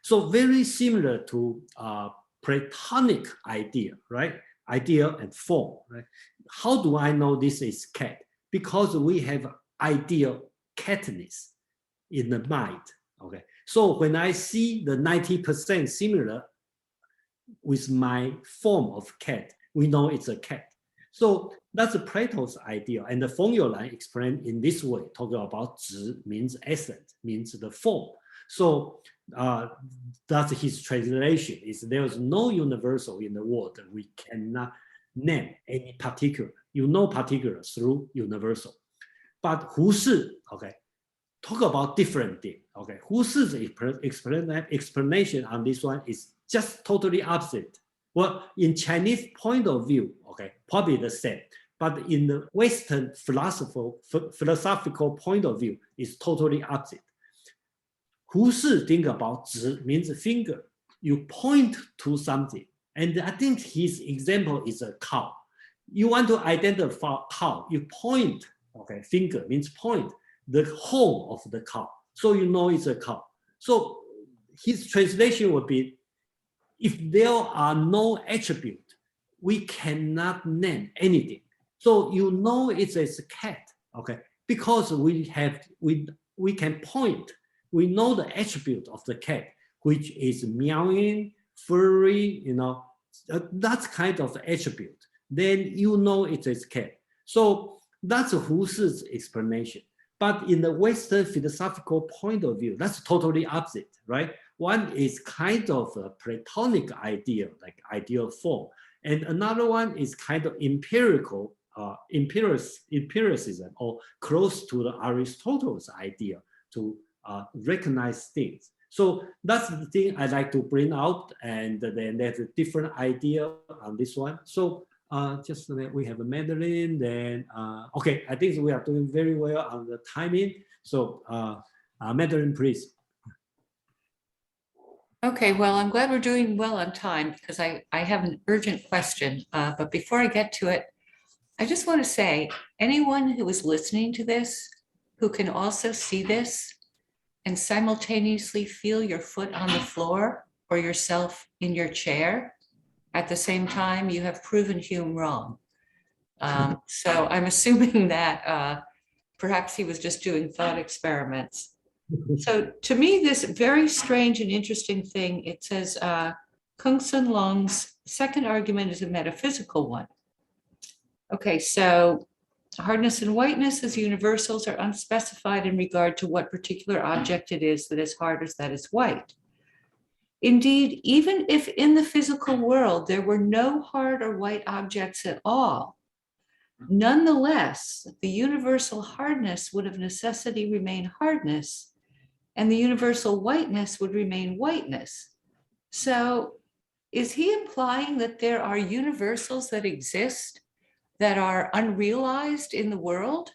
So very similar to Platonic idea, right? Idea and form, right? How do I know this is cat? Because we have ideal catness in the mind. Okay, so when I see the 90% similar with my form of cat, we know it's a cat. So that's Plato's idea, and the Feng YouLan explained in this way, talking about 指 means essence, means the form. So that's his translation. Is there's no universal in the world that we cannot name any particular. You know particular through universal. But Hu Shi, okay, talk about different thing. Okay, Hu Shi's explanation on this one is just totally opposite. Well, in Chinese point of view, okay, probably the same. But in the Western philosophical point of view, it's totally opposite. Hu Shi think about 指 means finger. You point to something. And I think his example is a cow. You want to identify cow, you point, okay, finger means point, the home of the cow. So you know it's a cow. So his translation would be, if there are no attribute, we cannot name anything. So you know it's a cat, okay? Because we can point, we know the attribute of the cat, which is meowing, furry, you know, that's kind of attribute. Then you know it's a cat. So that's Hu Shi's explanation. But in the Western philosophical point of view, that's totally opposite, right? One is kind of a Platonic idea, like ideal form. And another one is kind of empirical, empiricism, or close to the Aristotle's idea to recognize things. So that's the thing I like to bring out. And then there's a different idea on this one. So just we have a Madeline, then, okay, I think we are doing very well on the timing. So Madeline, please. Okay, well, I'm glad we're doing well on time because I have an urgent question. But before I get to it, I just want to say, anyone who is listening to this, who can also see this and simultaneously feel your foot on the floor or yourself in your chair at the same time, you have proven Hume wrong. So I'm assuming that perhaps he was just doing thought experiments. So to me, this very strange and interesting thing, it says Gongsun Long's second argument is a metaphysical one. Okay, so hardness and whiteness as universals are unspecified in regard to what particular object it is that is hard or that is white. Indeed, even if in the physical world there were no hard or white objects at all, nonetheless, the universal hardness would of necessity remain hardness, and the universal whiteness would remain whiteness. So is he implying that there are universals that exist that are unrealized in the world?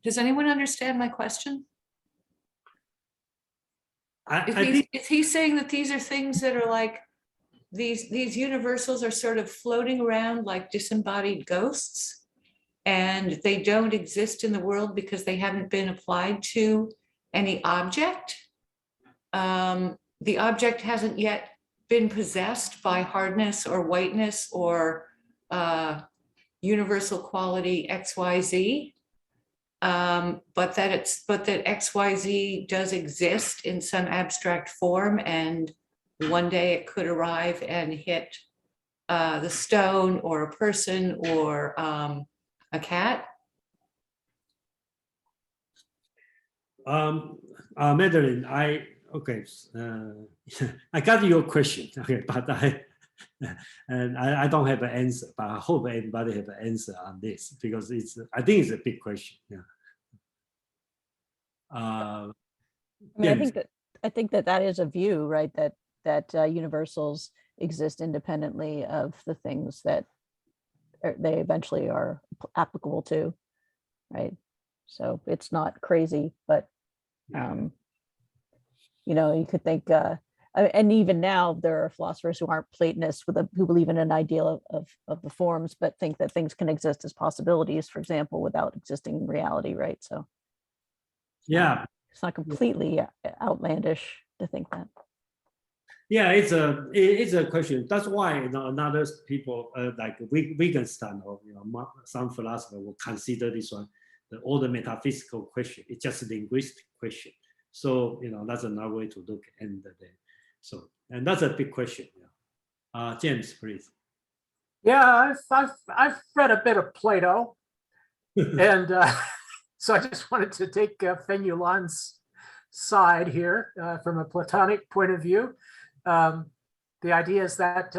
Does anyone understand my question? Is he saying that these are things that are like, these universals are sort of floating around like disembodied ghosts, and they don't exist in the world because they haven't been applied to any object? The object hasn't yet been possessed by hardness or whiteness or universal quality XYZ, but that XYZ does exist in some abstract form, and one day it could arrive and hit the stone or a person or a cat? Madeline, okay, I got your question. Okay, but I don't have an answer. But I hope everybody have an answer on this because I think it's a big question. Yeah. I mean, I think that is a view, right? That universals exist independently of the things that they eventually are applicable to, right? So it's not crazy, but you could think, and even now there are philosophers who aren't Platonists who believe in an ideal of the forms, but think that things can exist as possibilities, for example, without existing in reality, right? So yeah, it's not completely outlandish to think that. Yeah, it's a question. That's why another people like Wittgenstein or some philosopher will consider this one all the metaphysical question. It's just a linguistic question. So that's another way to look at it. So and that's a big question. Yeah. James, please. Yeah, I've read a bit of Plato, and so I just wanted to take Feng YouLan's side here from a Platonic point of view. The idea is that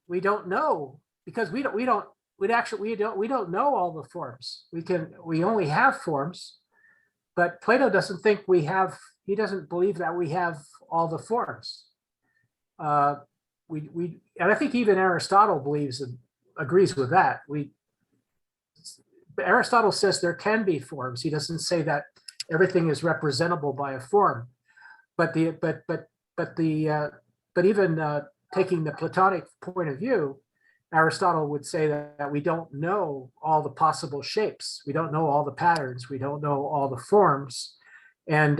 we don't know because we don't know all the forms. We only have forms, but Plato doesn't think we have. He doesn't believe that we have all the forms. And I think even Aristotle agrees with that. Aristotle says there can be forms. He doesn't say that everything is representable by a form, but even taking the Platonic point of view, Aristotle would say that we don't know all the possible shapes. We don't know all the patterns. We don't know all the forms. And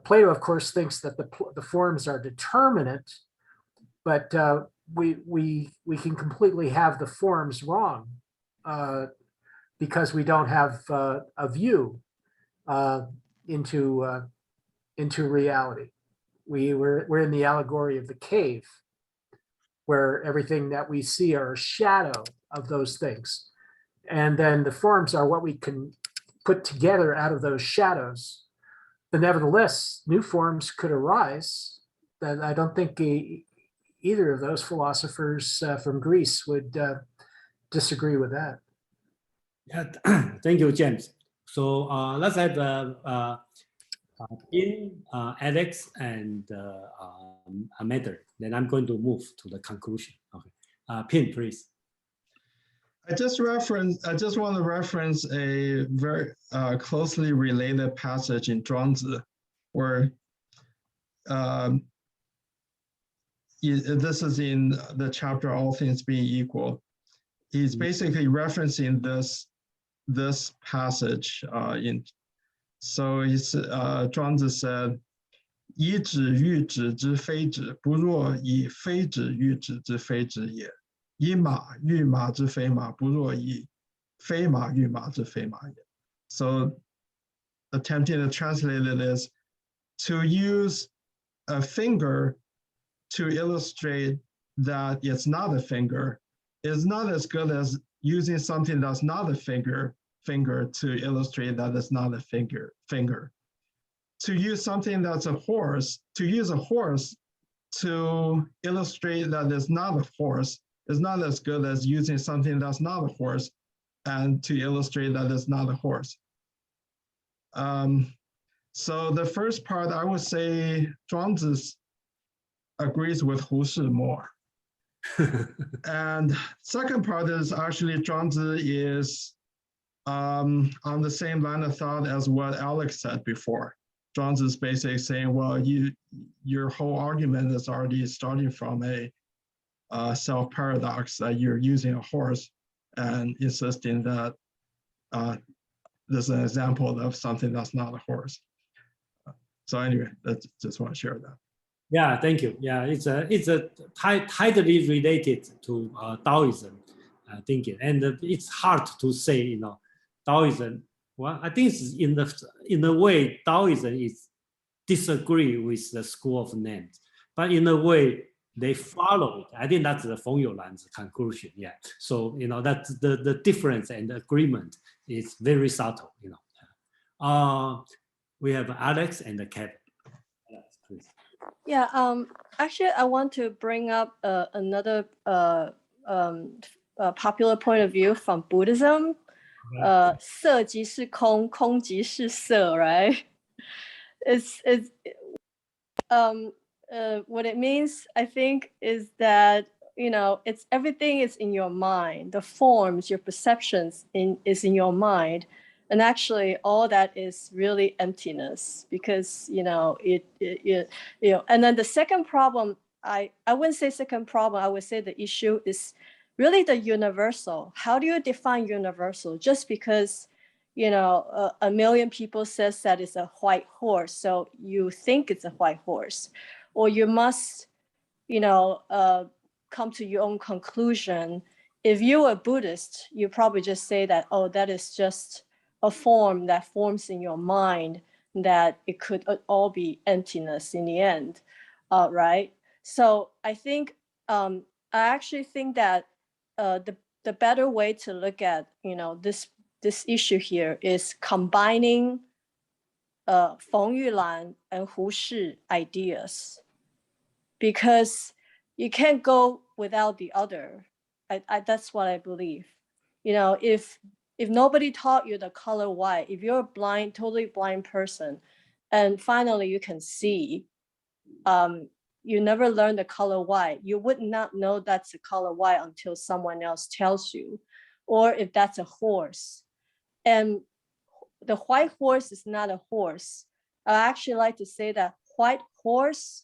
Plato, of course, thinks that the forms are determinate, but we can completely have the forms wrong because we don't have a view into reality. We're in the allegory of the cave, where everything that we see are a shadow of those things. And then the forms are what we can put together out of those shadows. But nevertheless, new forms could arise. And I don't think either of those philosophers from Greece would disagree with that. Yeah, thank you, James. So let's have in Alex and Matter. Then I'm going to move to the conclusion. Okay, Pin, please. I just want to reference a very closely related passage in Zhuangzi, where this is in the chapter "All Things Being Equal." He's basically referencing this passage So Zhuangzi said, 以指喻指之非指，不若以非指喻指之非指也；以马喻马之非马，不若以非马喻马之非马也。So attempting to translate it is to use a finger to illustrate that it's not a finger is not as good as using something that's not a finger to illustrate that it's not a finger. To use something that's a horse, to use a horse to illustrate that it's not a horse is not as good as using something that's not a horse and to illustrate that it's not a horse. So the first part, I would say Zhuangzi agrees with Hui Shi more. And second part is actually Zhuangzi is on the same line of thought as what Alex said before. Zhuangzi is basically saying, well, your whole argument is already starting from a self-paradox that you're using a horse and insisting that there's an example of something that's not a horse. So anyway, just want to share that. Yeah, thank you. Yeah, it's a tightly related to Taoism thinking, and it's hard to say, Taoism. Well, I think it's in a way Taoism is disagree with the school of names, but in a way they follow it. I think that's the Feng YouLan's conclusion. Yeah. So, you know, that the difference and agreement is very subtle, you know. We have Alex and Kevin. Alex, please. Yeah, actually, I want to bring up another popular point of view from Buddhism. 色即是空，空即是色, right? It's what it means, I think, is that, you know, it's everything is in your mind. The forms, your perceptions is in your mind. And actually all that is really emptiness because, you know, you know, and then the second problem, I wouldn't say second problem, I would say the issue is really the universal. How do you define universal? Just because, you know, a million people says that it's a white horse, so you think it's a white horse, or you must, you know, come to your own conclusion. If you're a Buddhist, you probably just say that, oh, that is just a form that forms in your mind, that it could all be emptiness in the end, right? So I think, I actually think that the better way to look at, you know, this issue here is combining Feng YouLan and Hui Shi ideas, because you can't go without the other. That's what I believe. You know, if nobody taught you the color white, if you're a blind, totally blind person, and finally you can see, you never learned the color white, you would not know that's the color white until someone else tells you, or if that's a horse. And the white horse is not a horse. I actually like to say that white horse,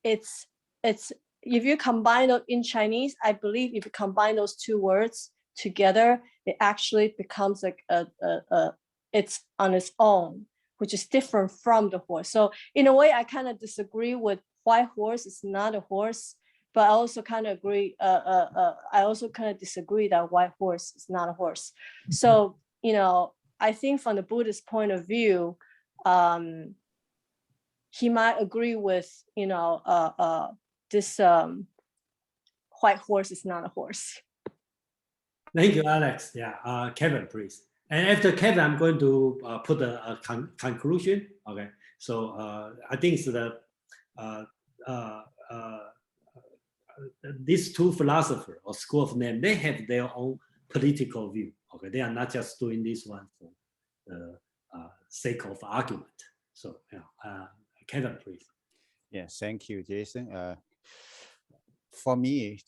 it's if you combine it in Chinese, I believe if you combine those two words together, it actually becomes like it's on its own, which is different from the horse. So in a way, I kind of disagree with white horse is not a horse, but I also kind of agree. I also kind of disagree that white horse is not a horse. So, you know, I think from the Buddhist point of view, he might agree with, you know, this white horse is not a horse. Thank you, Alex. Yeah, Kevin, please. And after Kevin, I'm going to put a conclusion. Okay, so I think it's these two philosophers or school of name, they have their own political view. Okay, they are not just doing this one for the sake of argument. So, yeah, Kevin, please. Yes, thank you, Jason. For me,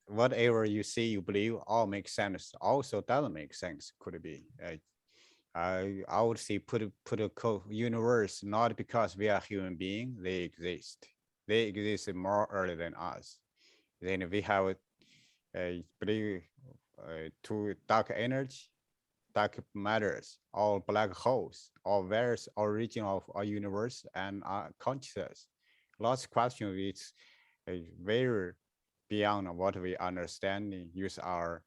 whatever you see, you believe, all makes sense. Also doesn't make sense. Could it be? I would say put a universe, not because we are human beings. They exist. They exist more early than us. Then we have believe to dark energy, dark matters, all black holes, all various origin of our universe and our consciousness. Lots of questions which very beyond what we understand, use our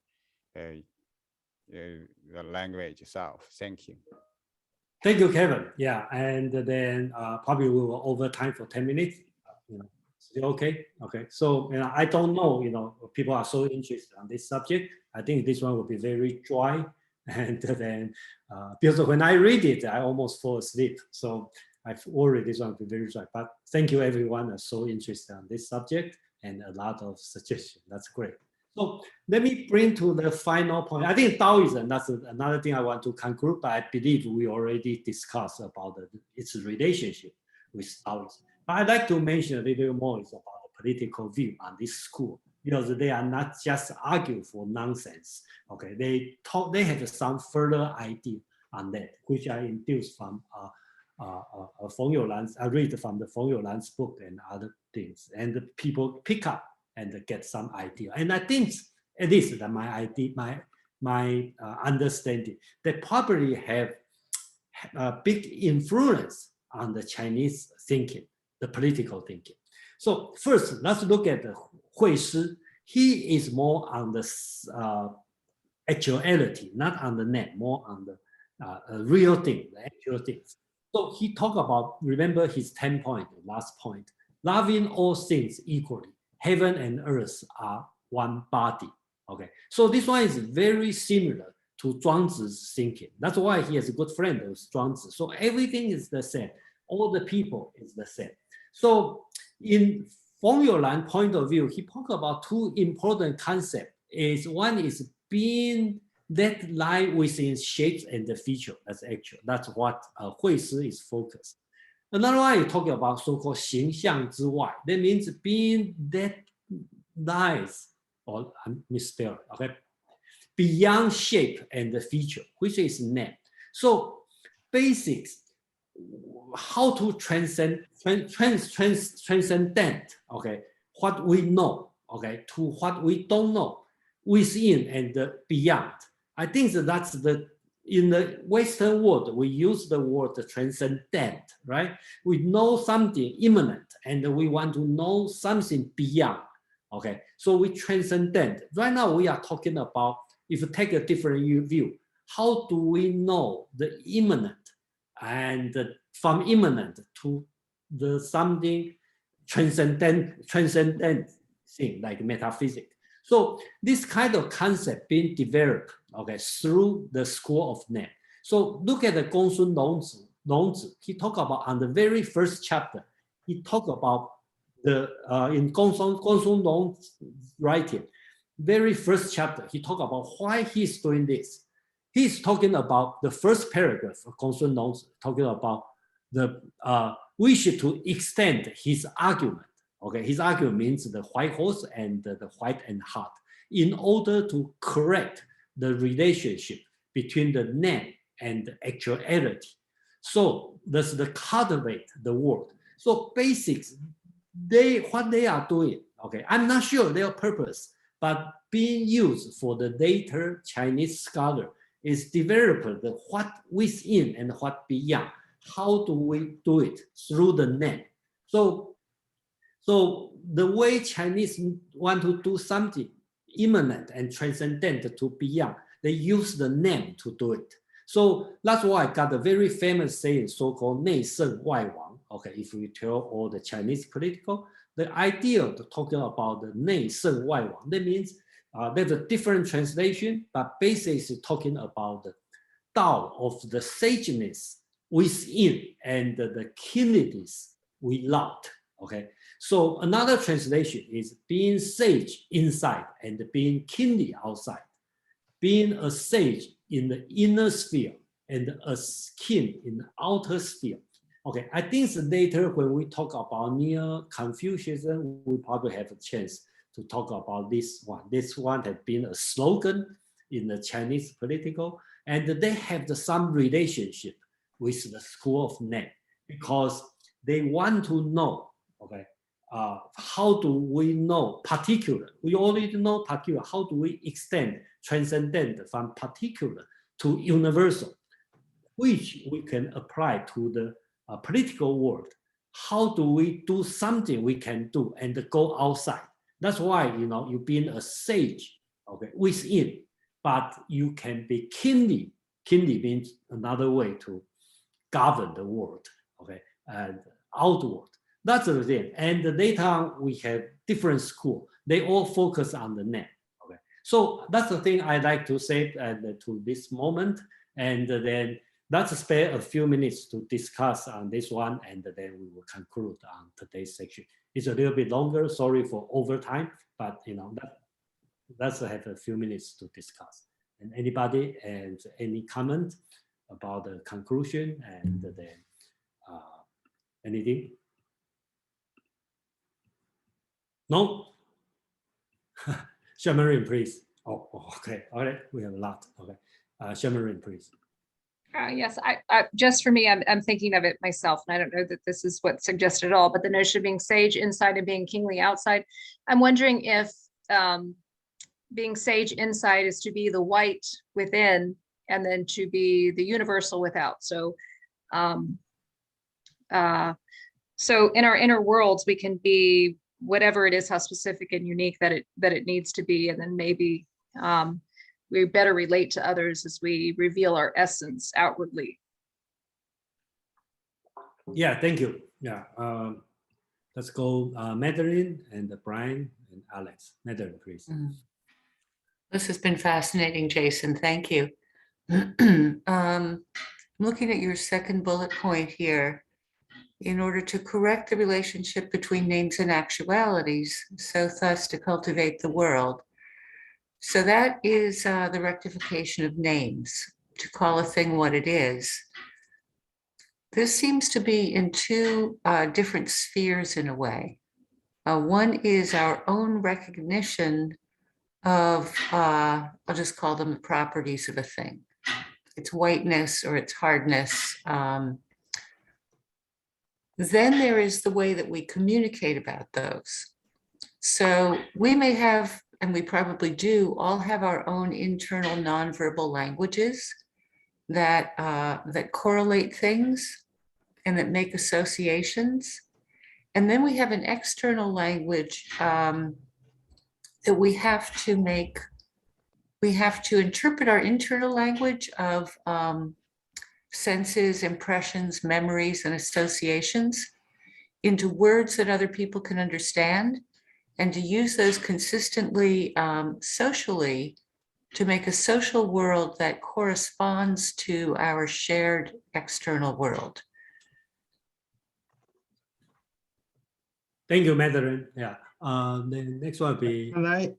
the language itself. Thank you. Thank you, Kevin. Yeah, and then probably we will over time for 10 minutes. You know, still okay? Okay. So, you know, I don't know, you know, people are so interested on this subject. I think this one will be very dry. And then, because when I read it, I almost fall asleep. So I've worried this one will be very dry. But thank you, everyone, are so interested on this subject and a lot of suggestions. That's great. So let me bring to the final point. I think Taoism, that's another thing I want to conclude, but I believe we already discussed about its relationship with Taoism. But I'd like to mention a little more is about the political view on this school, because they are not just argue for nonsense. Okay, they have some further idea on that, which I induced from Feng YouLan's, I read from the Feng YouLan's book and other things, and the people pick up and get some idea. And I think at least that my idea, my understanding, they probably have a big influence on the Chinese thinking, the political thinking. So first, let's look at the Hui Shi. He is more on the actuality, not on the net, more on the real thing, the actual things. So he talked about, remember his 10 point, the last point, loving all things equally, heaven and earth are one body. Okay, so this one is very similar to Zhuangzi's thinking. That's why he has a good friend of Zhuangzi. So everything is the same. All the people is the same. So from YouLan point of view, he talked about two important concepts. One is being that lie within shapes and the feature. That's what Hui Shi is focused. Another one is talking about so-called 形象之外. That means being that lies or misspelled, okay, beyond shape and the feature, which is name. So basics, how to transcend, okay, what we know, okay, to what we don't know, within and beyond. I think that's in the Western world, we use the word transcendent, right? We know something immanent and we want to know something beyond, okay? So we transcendent. Right now we are talking about, if you take a different view, how do we know the immanent and from immanent to the something transcendent thing like metaphysics. So this kind of concept being developed, okay, through the school of name. So look at the Gongsun Long. He talked about on the very first chapter, he talked about the in Gongsun Long's writing, very first chapter, he talked about why he's doing this. He's talking about the first paragraph of Gongsun Long, talking about the wish to extend his argument. Okay, his argument means the white horse and the white and hot, in order to correct the relationship between the name and the actuality. So that's the cultivate the word. So basics, what they are doing, okay, I'm not sure their purpose, but being used for the later Chinese scholar is develop the what within and what beyond. How do we do it? Through the name. So the way Chinese want to do something immanent and transcendent to beyond, they use the name to do it. So that's why I got a very famous saying, so-called 内圣外王. Okay, if we tell all the Chinese political, the idea of talking about the 内圣外王, that means there's a different translation, but basically talking about the Tao of the sageness within and the kindliness without. Okay, so another translation is being sage inside and being kindly outside, being a sage in the inner sphere and a kin in the outer sphere. Okay, I think later when we talk about Neo-Confucianism, we probably have a chance to talk about this one. This one has been a slogan in the Chinese political, and they have some relationship with the school of name because they want to know, okay, how do we know particular? We already know particular. How do we extend transcendent from particular to universal, which we can apply to the political world? How do we do something we can do and go outside? That's why, you know, you being a sage, okay, within, but you can be kindly. Kindly means another way to govern the world, okay, and outward. That's the thing. And later on, we have different school. They all focus on the name. Okay, so that's the thing I like to say to this moment. And then let's spare a few minutes to discuss on this one, and then we will conclude on today's section. It's a little bit longer. Sorry for overtime, but you know, let's have a few minutes to discuss. And anybody and any comment about the conclusion and then anything? No? Shamarin, please. Oh, okay. All right. We have a lot. Okay. Shamarin, please. Yes, I just for me, I'm thinking of it myself, and I don't know that this is what's suggested at all, but the notion of being sage inside and being kingly outside. I'm wondering if being sage inside is to be the white within and then to be the universal without. So so in our inner worlds, we can be whatever it is, how specific and unique that it needs to be, and then maybe we better relate to others as we reveal our essence outwardly. Yeah, thank you. Yeah, Let's go Madeline and Brian and Alex. Madeline, please. This has been fascinating, Jason. Thank you. Looking at your second bullet point here, in order to correct the relationship between names and actualities, so thus to cultivate the world. So that is the rectification of names, to call a thing what it is. This seems to be in two different spheres in a way. One is our own recognition of, I'll just call them the properties of a thing. Its whiteness or its hardness. Then there is the way that we communicate about those. So we may have, and we probably do, all have our own internal nonverbal languages that, that correlate things and that make associations. And then we have an external language that we have to make, we have to interpret our internal language of senses, impressions, memories, and associations into words that other people can understand, and to use those consistently socially to make a social world that corresponds to our shared external world. Thank you, Madeline. Yeah. The next one will be. Can I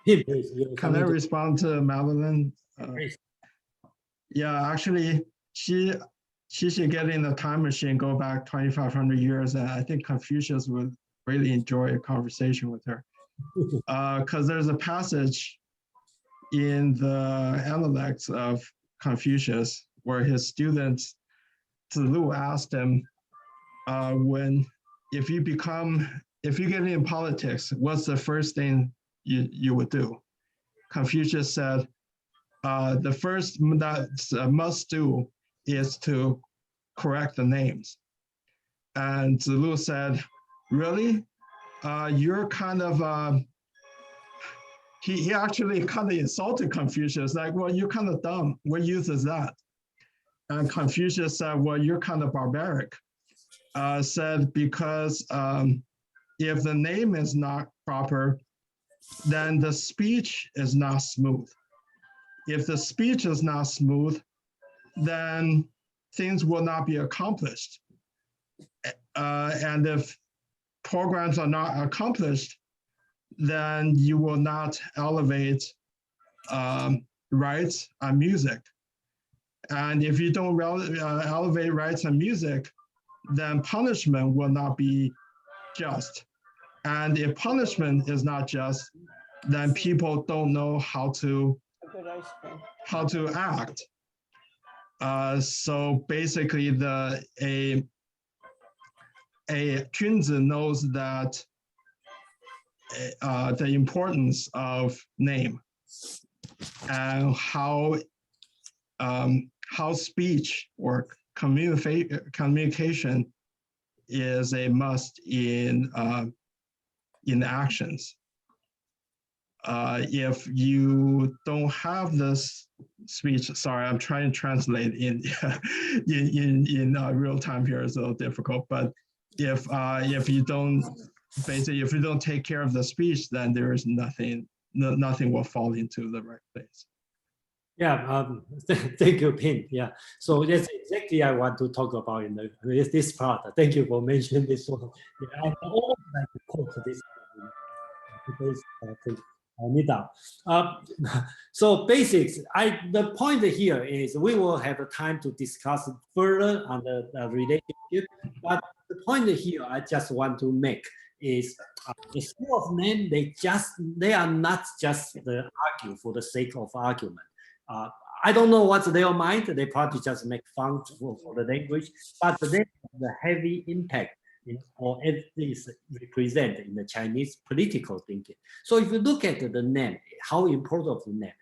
Please, can I respond to Madeline? Please. Yeah, actually, she should get in the time machine, go back 2,500 years, and I think Confucius would really enjoy a conversation with her. Because there's a passage in the Analytics of Confucius where his student Zilu asked him, if you get in politics, what's the first thing you would do? Confucius said, the first that must do is to correct the names. And Zilu said, really? You're kind of, he actually kind of insulted Confucius, like, well, you're kind of dumb. What use is that? And Confucius said, well, you're kind of barbaric. Said, because if the name is not proper, then the speech is not smooth. If the speech is not smooth, then things will not be accomplished. And if programs are not accomplished, then you will not elevate rights and music. And if you don't elevate rights and music, then punishment will not be just. And if punishment is not just, then people don't know how to act. So basically, a Xunzi knows that the importance of name and how speech or communication is a must in actions. If you don't have this speech, sorry, I'm trying to translate in real time here, it's a little difficult. But if you don't take care of the speech, then there is nothing will fall into the right place. Yeah, thank you, Pin. Yeah, so that's exactly I want to talk about in this part. Thank you for mentioning this one. Yeah, I always like to quote this today's meetup. So basics. The point here is we will have a time to discuss further on the relationship. But the point here I just want to make is the school of name. They are not just argue for the sake of argument. I don't know what's their mind. They probably just make fun for the language, but they have the heavy impact or at least represent in the Chinese political thinking. So if you look at the name, how important of the name.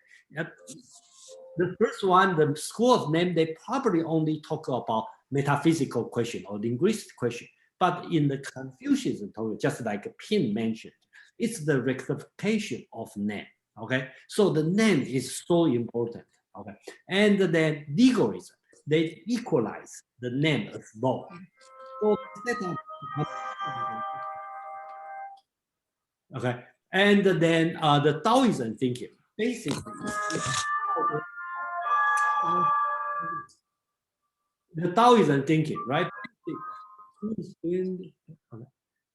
The first one, the school of name, they probably only talk about metaphysical question or linguistic question. But in the Confucianism, just like Pin mentioned, it's the rectification of name. Okay, so the name is so important. Okay, and then legalism, they equalize the name of law. So instead of Okay, and then the Taoism thinking, basically, the Taoism thinking, right?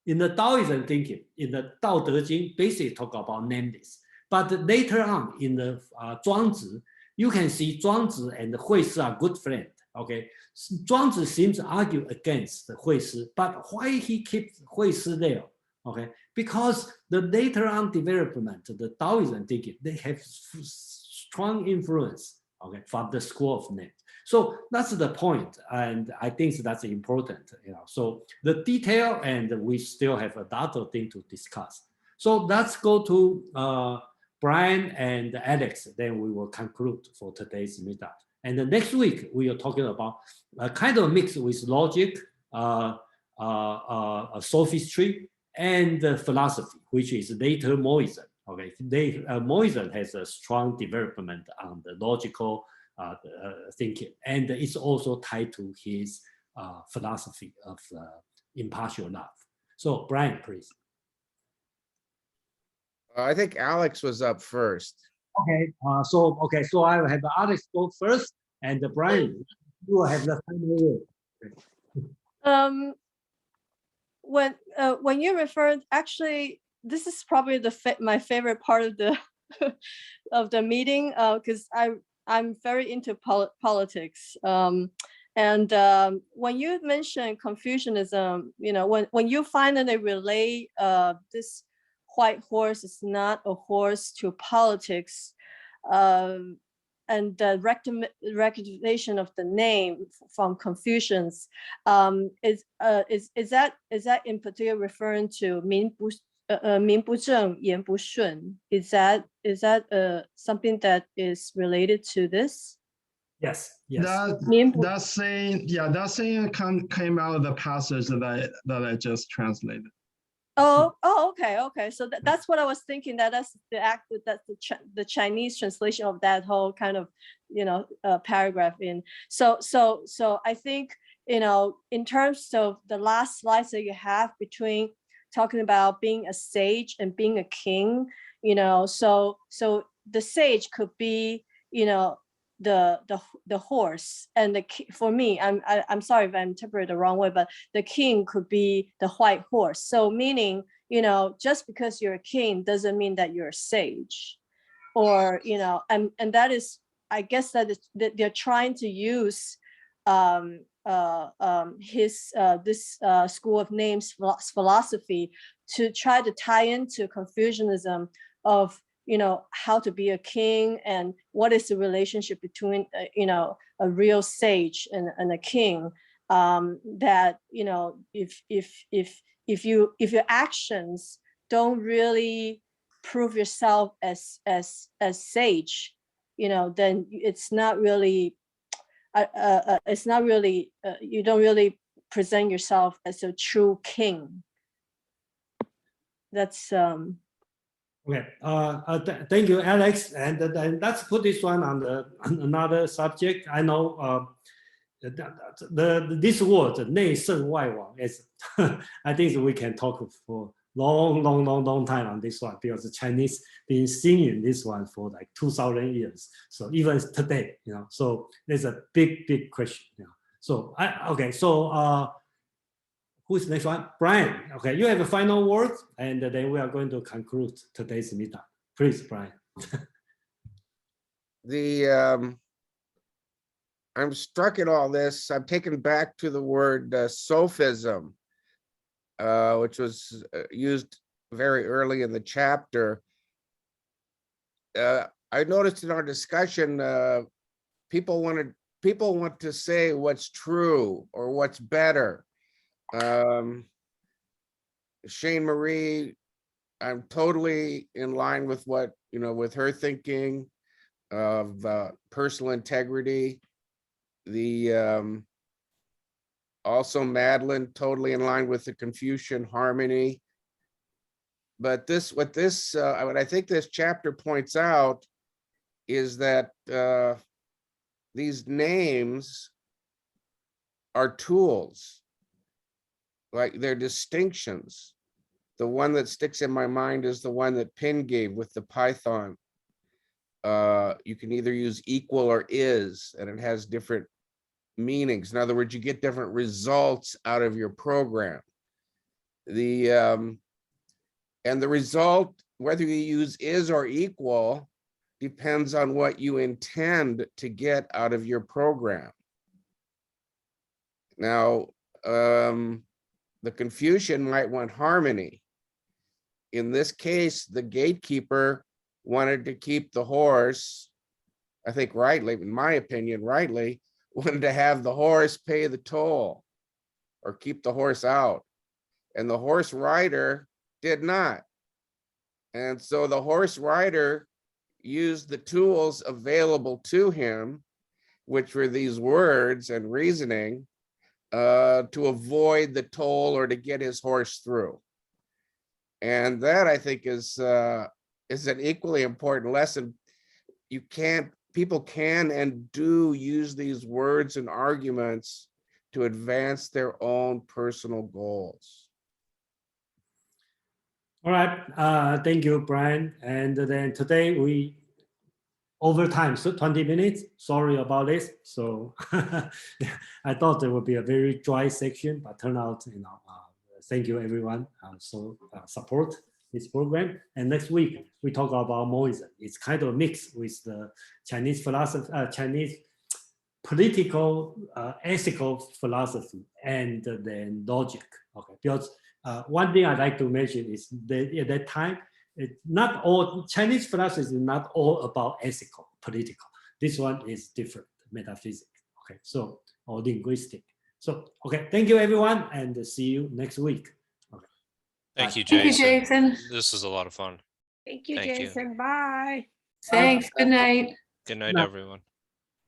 In the Taoism thinking, in the Tao Te Ching, basically talk about nameless. But later on in the Zhuangzi, you can see Zhuangzi and Hui Shi are good friends. Okay, Zhuangzi seems to argue against Hui Shi, but why he keeps Hui Shi there? Okay, because the later on development, the Taoism thinking, they have strong influence. Okay, from the school of names. So that's the point, and I think that's important. So the detail, and we still have a lot of things to discuss. So let's go to Brian and Alex. Then we will conclude for today's meetup. And the next week we are talking about a kind of mix with logic, sophistry, and philosophy, which is later Mohism. Okay, Mohism has a strong development on the logical thinking, and it's also tied to his philosophy of impartial love. So, Brian, please. I think Alex was up first. Okay, so I will have Alex go first, and Brian, you will have the final word. When you referred, actually, this is probably my favorite part of the of the meeting, because I'm very into politics. And when you mention Confucianism, when you finally relate this white horse is not a horse to politics, and the recognition of the name from Confucians, is that in particular referring to 名不正言不顺? Is that something that is related to this? Yes. That saying came out of the passage that I just translated. Okay. So that's what I was thinking. That's the Chinese translation of that whole kind of paragraph in. So I think in terms of the last slides that you have between talking about being a sage and being a king, so the sage could be the horse, and for me, I'm sorry if I interpret it the wrong way, but the king could be the white horse. So meaning, just because you're a king doesn't mean that you're a sage, or and that is, I guess that they're trying to use this school of names philosophy to try to tie into Confucianism of how to be a king, and what is the relationship between a real sage and a king, that if your actions don't really prove yourself as sage, then it's not really you don't really present yourself as a true king. That's Okay. Thank you, Alex. And then let's put this one on another subject. I know this word 内圣外王 is I think we can talk for long time on this one, because the Chinese been singing this one for like 2,000 years. So even today, so there's a big question. So who's the next one? Brian. Okay, you have a final word, and then we are going to conclude today's meetup. Please, Brian. I'm struck in all this. I'm taken back to the word sophism, which was used very early in the chapter. I noticed in our discussion, people want to say what's true or what's better. Shane Marie, I'm totally in line with what, with her thinking of personal integrity. Also Madeline, totally in line with the Confucian harmony. But what I think this chapter points out is that these names are tools. like they're distinctions. The one that sticks in my mind is the one that Pin gave with the Python. You can either use equal or is, and it has different meanings. In other words, you get different results out of your program. And the result, whether you use is or equal, depends on what you intend to get out of your program. Now, the Confucian might want harmony. In this case, the gatekeeper wanted to keep the horse, I think rightly, in my opinion, rightly, wanted to have the horse pay the toll or keep the horse out. And the horse rider did not. And so the horse rider used the tools available to him, which were these words and reasoning, to avoid the toll or to get his horse through. And that, I think, is an equally important lesson. People can and do use these words and arguments to advance their own personal goals. All right, thank you, Brian. And then today we overtime, so 20 minutes. Sorry about this. So I thought there would be a very dry section, but turned out, thank you everyone. Support this program. And next week we talk about Mohism. It's kind of a mix with the Chinese philosophy, Chinese political, ethical philosophy, and then logic. Okay, because one thing I'd like to mention is that at that time, not all Chinese philosophy is not all about ethical, political. This one is different, metaphysics. Okay, so or linguistic. So okay, thank you everyone, and see you next week. Okay. Thank you, Thank you, Jason. Jason. This is a lot of fun. Thank you, Thank you. Jason. Bye. Thanks. Good night. Good night, No. everyone.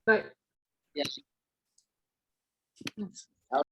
Right. Yes.